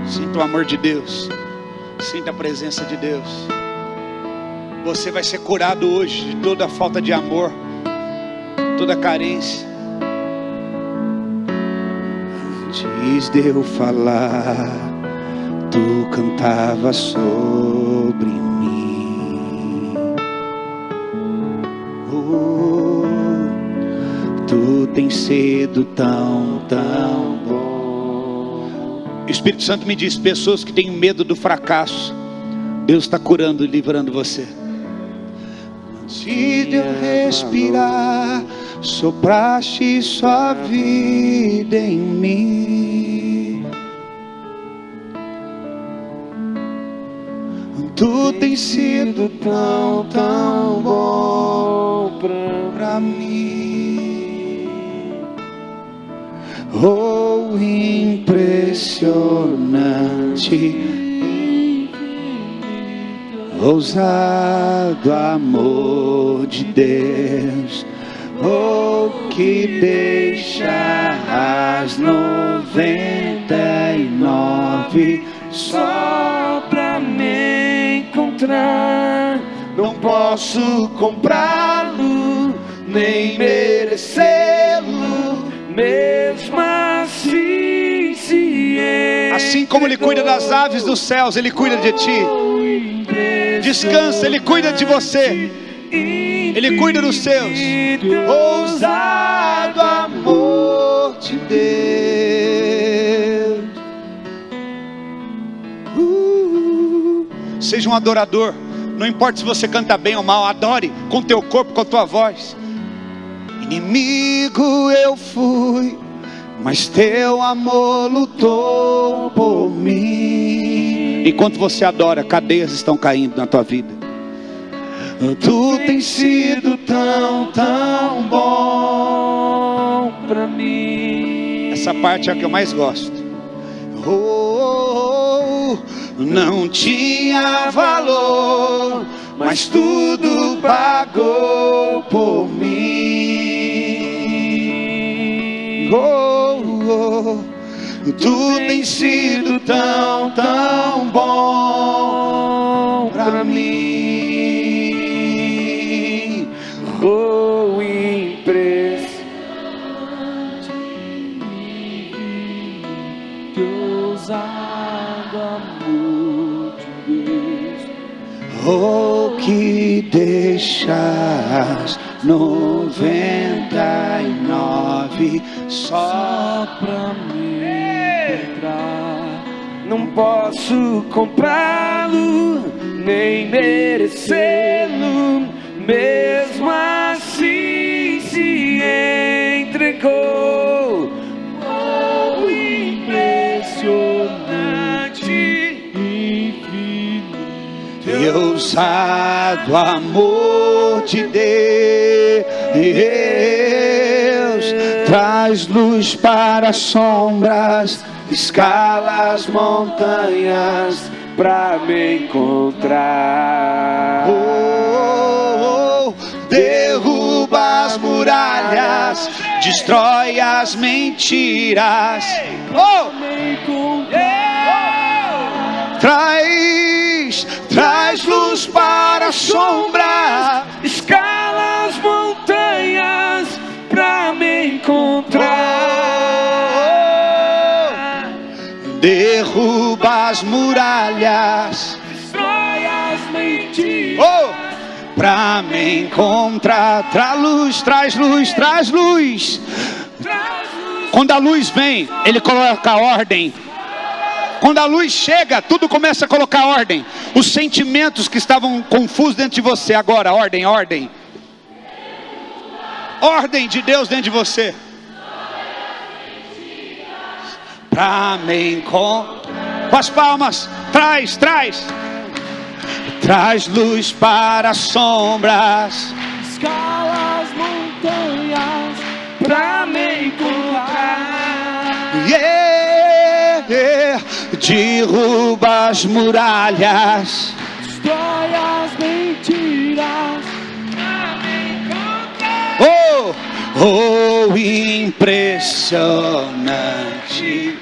Sinta o amor de Deus. Sinta a presença de Deus. Você vai ser curado hoje de toda falta de amor, toda carência. Antes de eu falar, tu cantavas sobre mim. Tu tens sido tão bom. O Espírito Santo me diz: pessoas que têm medo do fracasso, Deus está curando e livrando você. Antes de eu respirar, sopraste sua vida em mim. Tu tens sido tão bom pra mim. Oh, impressionante, ousado amor de Deus. Oh, que deixa as 99 só pra me encontrar. Não posso comprá-lo, nem merecê-lo, mesmo assim se entregou. Assim como Ele cuida das aves dos céus, Ele cuida de ti. Descansa, Ele cuida de você. Ele cuida dos seus. Ousado amor de Deus. Seja um adorador. Não importa se você canta bem ou mal, adore com teu corpo, com a tua voz. Inimigo eu fui, mas teu amor lutou por mim. Enquanto você adora, cadeias estão caindo na tua vida. Tu tens sido tão bom pra mim. Essa parte é a que eu mais gosto. Não tinha valor, mas tudo pagou por mim. Tu tens sido tão bom pra mim. Oh, impressionante, que ousado amor de Deus. Oh, que deixas 99 só pra me encontrar. Não posso comprá-lo, nem merecê-lo, mesmo assim se entregou. Oh, impressionante, infinito, ousado amor de Deus. Traz luz para as sombras, escala as montanhas pra me encontrar. Derruba as muralhas, destrói as mentiras. traz luz para a sombra. Escala as montanhas pra me encontrar. Derruba as muralhas, Destrói as mentiras. Pra me encontrar. Traz luz, traz luz, traz luz. Quando a luz vem, ele coloca ordem. Quando a luz chega, tudo começa a colocar ordem. Os sentimentos que estavam confusos dentro de você, agora, ordem, ordem. Ordem de Deus dentro de você. Pra me encontrar. Com as palmas, traz. Traz luz para as sombras. Escala as montanhas pra me encontrar. Derruba as muralhas. Destrói as mentiras pra me encontrar. Impressionante.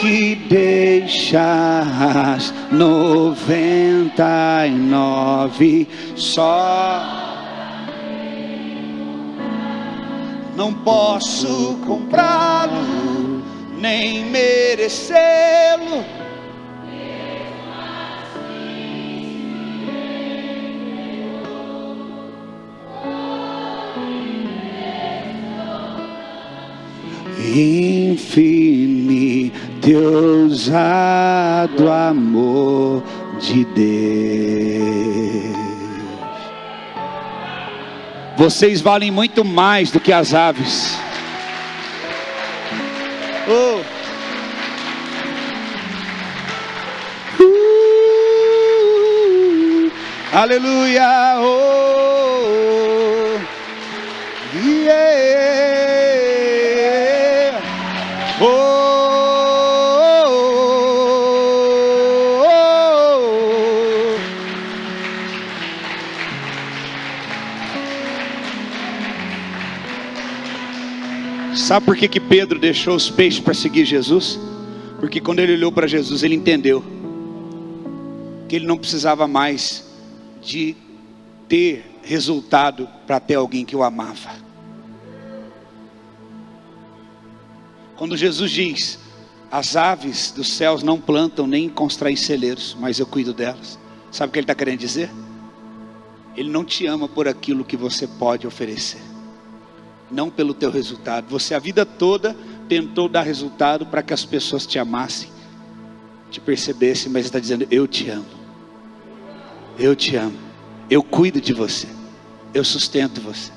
Que deixas 99 só. Não posso comprá-lo, nem merecê-lo. Infinito ousado amor de Deus. Vocês valem muito mais do que as aves. Aleluia. Sabe por que Pedro deixou os peixes para seguir Jesus? Porque quando ele olhou para Jesus, ele entendeu que ele não precisava mais de ter resultado para ter alguém que o amava. Quando Jesus diz: as aves dos céus não plantam nem constroem celeiros, mas eu cuido delas. Sabe o que ele está querendo dizer? Ele não te ama por aquilo que você pode oferecer, não pelo teu resultado. Você a vida toda tentou dar resultado para que as pessoas te amassem, te percebessem, mas ele está dizendo: eu te amo, eu te amo, eu cuido de você, eu sustento você.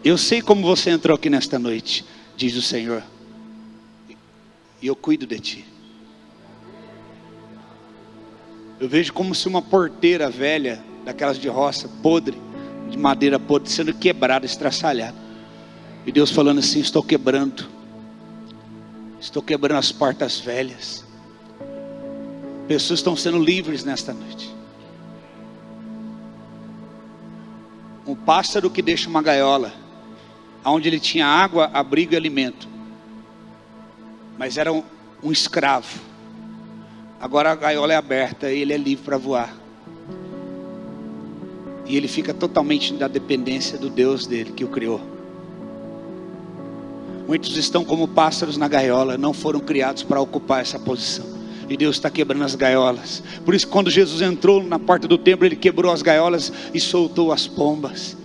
Eu sei como você entrou aqui nesta noite, diz o Senhor, e eu cuido de ti. Eu vejo como se uma porteira velha, daquelas de roça, podre, de madeira podre, sendo quebrada, estraçalhada. E Deus falando assim: estou quebrando as portas velhas. Pessoas estão sendo livres nesta noite. Um pássaro que deixa uma gaiola, onde ele tinha água, abrigo e alimento, mas era um escravo. Agora a gaiola é aberta e ele é livre para voar. E ele fica totalmente na dependência do Deus dele, que o criou. Muitos estão como pássaros na gaiola, não foram criados para ocupar essa posição. E Deus está quebrando as gaiolas. Por isso, quando Jesus entrou na porta do templo, ele quebrou as gaiolas e soltou as pombas.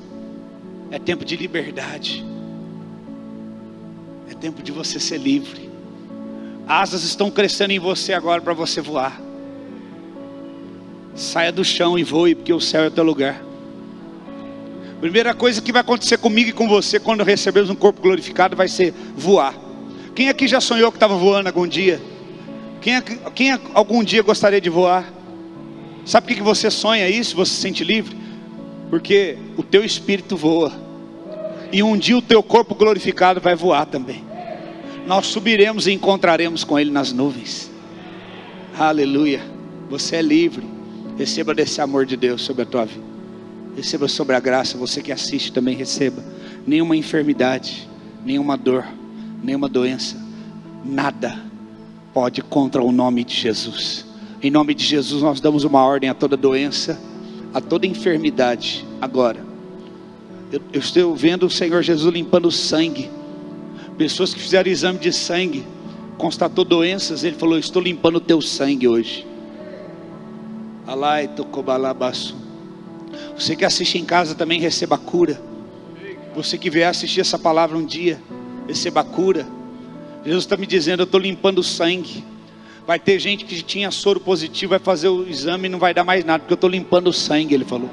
É tempo de liberdade. É tempo de você ser livre. Asas estão crescendo em você agora para você voar. Saia do chão e voe, porque o céu é o teu lugar. Primeira coisa que vai acontecer comigo e com você quando recebermos um corpo glorificado vai ser voar. Quem aqui já sonhou que estava voando algum dia? Quem algum dia gostaria de voar? Sabe por que você sonha isso? Você se sente livre? Porque o teu espírito voa. E um dia o teu corpo glorificado vai voar também. Nós subiremos e encontraremos com ele nas nuvens. Aleluia. Você é livre. Receba desse amor de Deus sobre a tua vida. Receba sobre a graça. Você que assiste também receba. nenhuma enfermidade, nenhuma dor, nenhuma doença, nada pode contra o nome de Jesus. Em nome de Jesus nós damos uma ordem a toda doença, a toda enfermidade. Agora, eu estou vendo o Senhor Jesus limpando o sangue. Pessoas que fizeram exame de sangue, constatou doenças, Ele falou: estou limpando o teu sangue hoje. Alai tocobalabaço. Você que assiste em casa também receba a cura. Você que vier assistir essa palavra um dia, receba a cura. Jesus está me dizendo: eu estou limpando o sangue. Vai ter gente que tinha soro positivo, vai fazer o exame e não vai dar mais nada, porque eu estou limpando o sangue, Ele falou.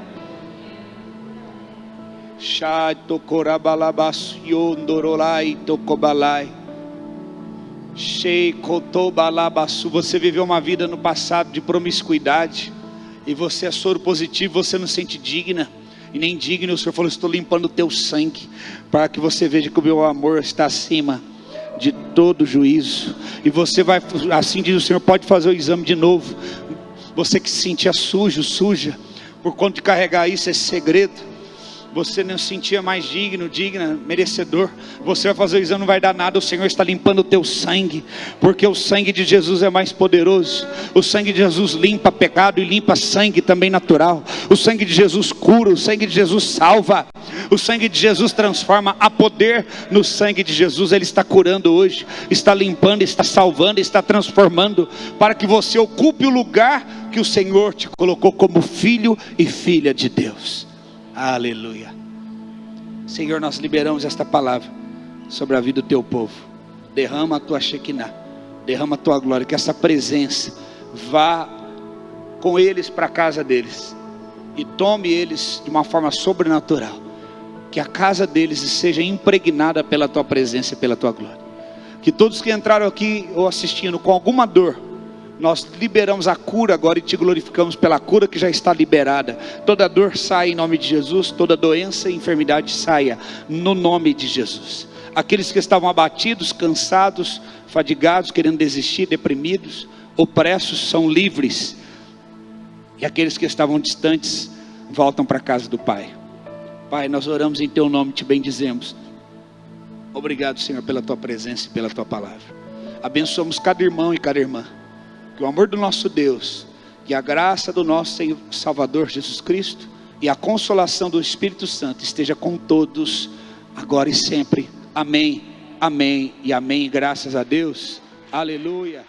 Você viveu uma vida no passado de promiscuidade, e você é soro positivo, você não se sente digna e nem digno. O Senhor falou: estou limpando o teu sangue, para que você veja que o meu amor está acima de todo juízo. E você vai, assim diz o Senhor, pode fazer o exame de novo. Você que se sentia sujo, suja, por conta de carregar isso, esse segredo, você não se sentia mais digno, digna, merecedor, você vai fazer o exame, não vai dar nada. O Senhor está limpando o teu sangue, porque o sangue de Jesus é mais poderoso. O sangue de Jesus limpa pecado e limpa sangue também natural. O sangue de Jesus cura, o sangue de Jesus salva, o sangue de Jesus transforma. Há poder no sangue de Jesus. Ele está curando hoje, está limpando, está salvando, está transformando, para que você ocupe o lugar que o Senhor te colocou como filho e filha de Deus. Aleluia. Senhor, nós liberamos esta palavra sobre a vida do teu povo. Derrama a tua Shekinah, derrama a tua glória, que essa presença vá com eles para a casa deles e tome eles de uma forma sobrenatural. Que a casa deles seja impregnada pela tua presença e pela tua glória. Que todos que entraram aqui ou assistindo com alguma dor, nós liberamos a cura agora e te glorificamos pela cura que já está liberada. Toda dor sai em nome de Jesus, toda doença e enfermidade saia no nome de Jesus. Aqueles que estavam abatidos, cansados, fadigados, querendo desistir, deprimidos, opressos, são livres. E aqueles que estavam distantes voltam para a casa do Pai. Pai, nós oramos em teu nome, te bendizemos. Obrigado, Senhor, pela tua presença e pela tua palavra. Abençoamos cada irmão e cada irmã. Que o amor do nosso Deus, que a graça do nosso Senhor Salvador Jesus Cristo e a consolação do Espírito Santo esteja com todos, agora e sempre. Amém, amém e amém. Graças a Deus. Aleluia.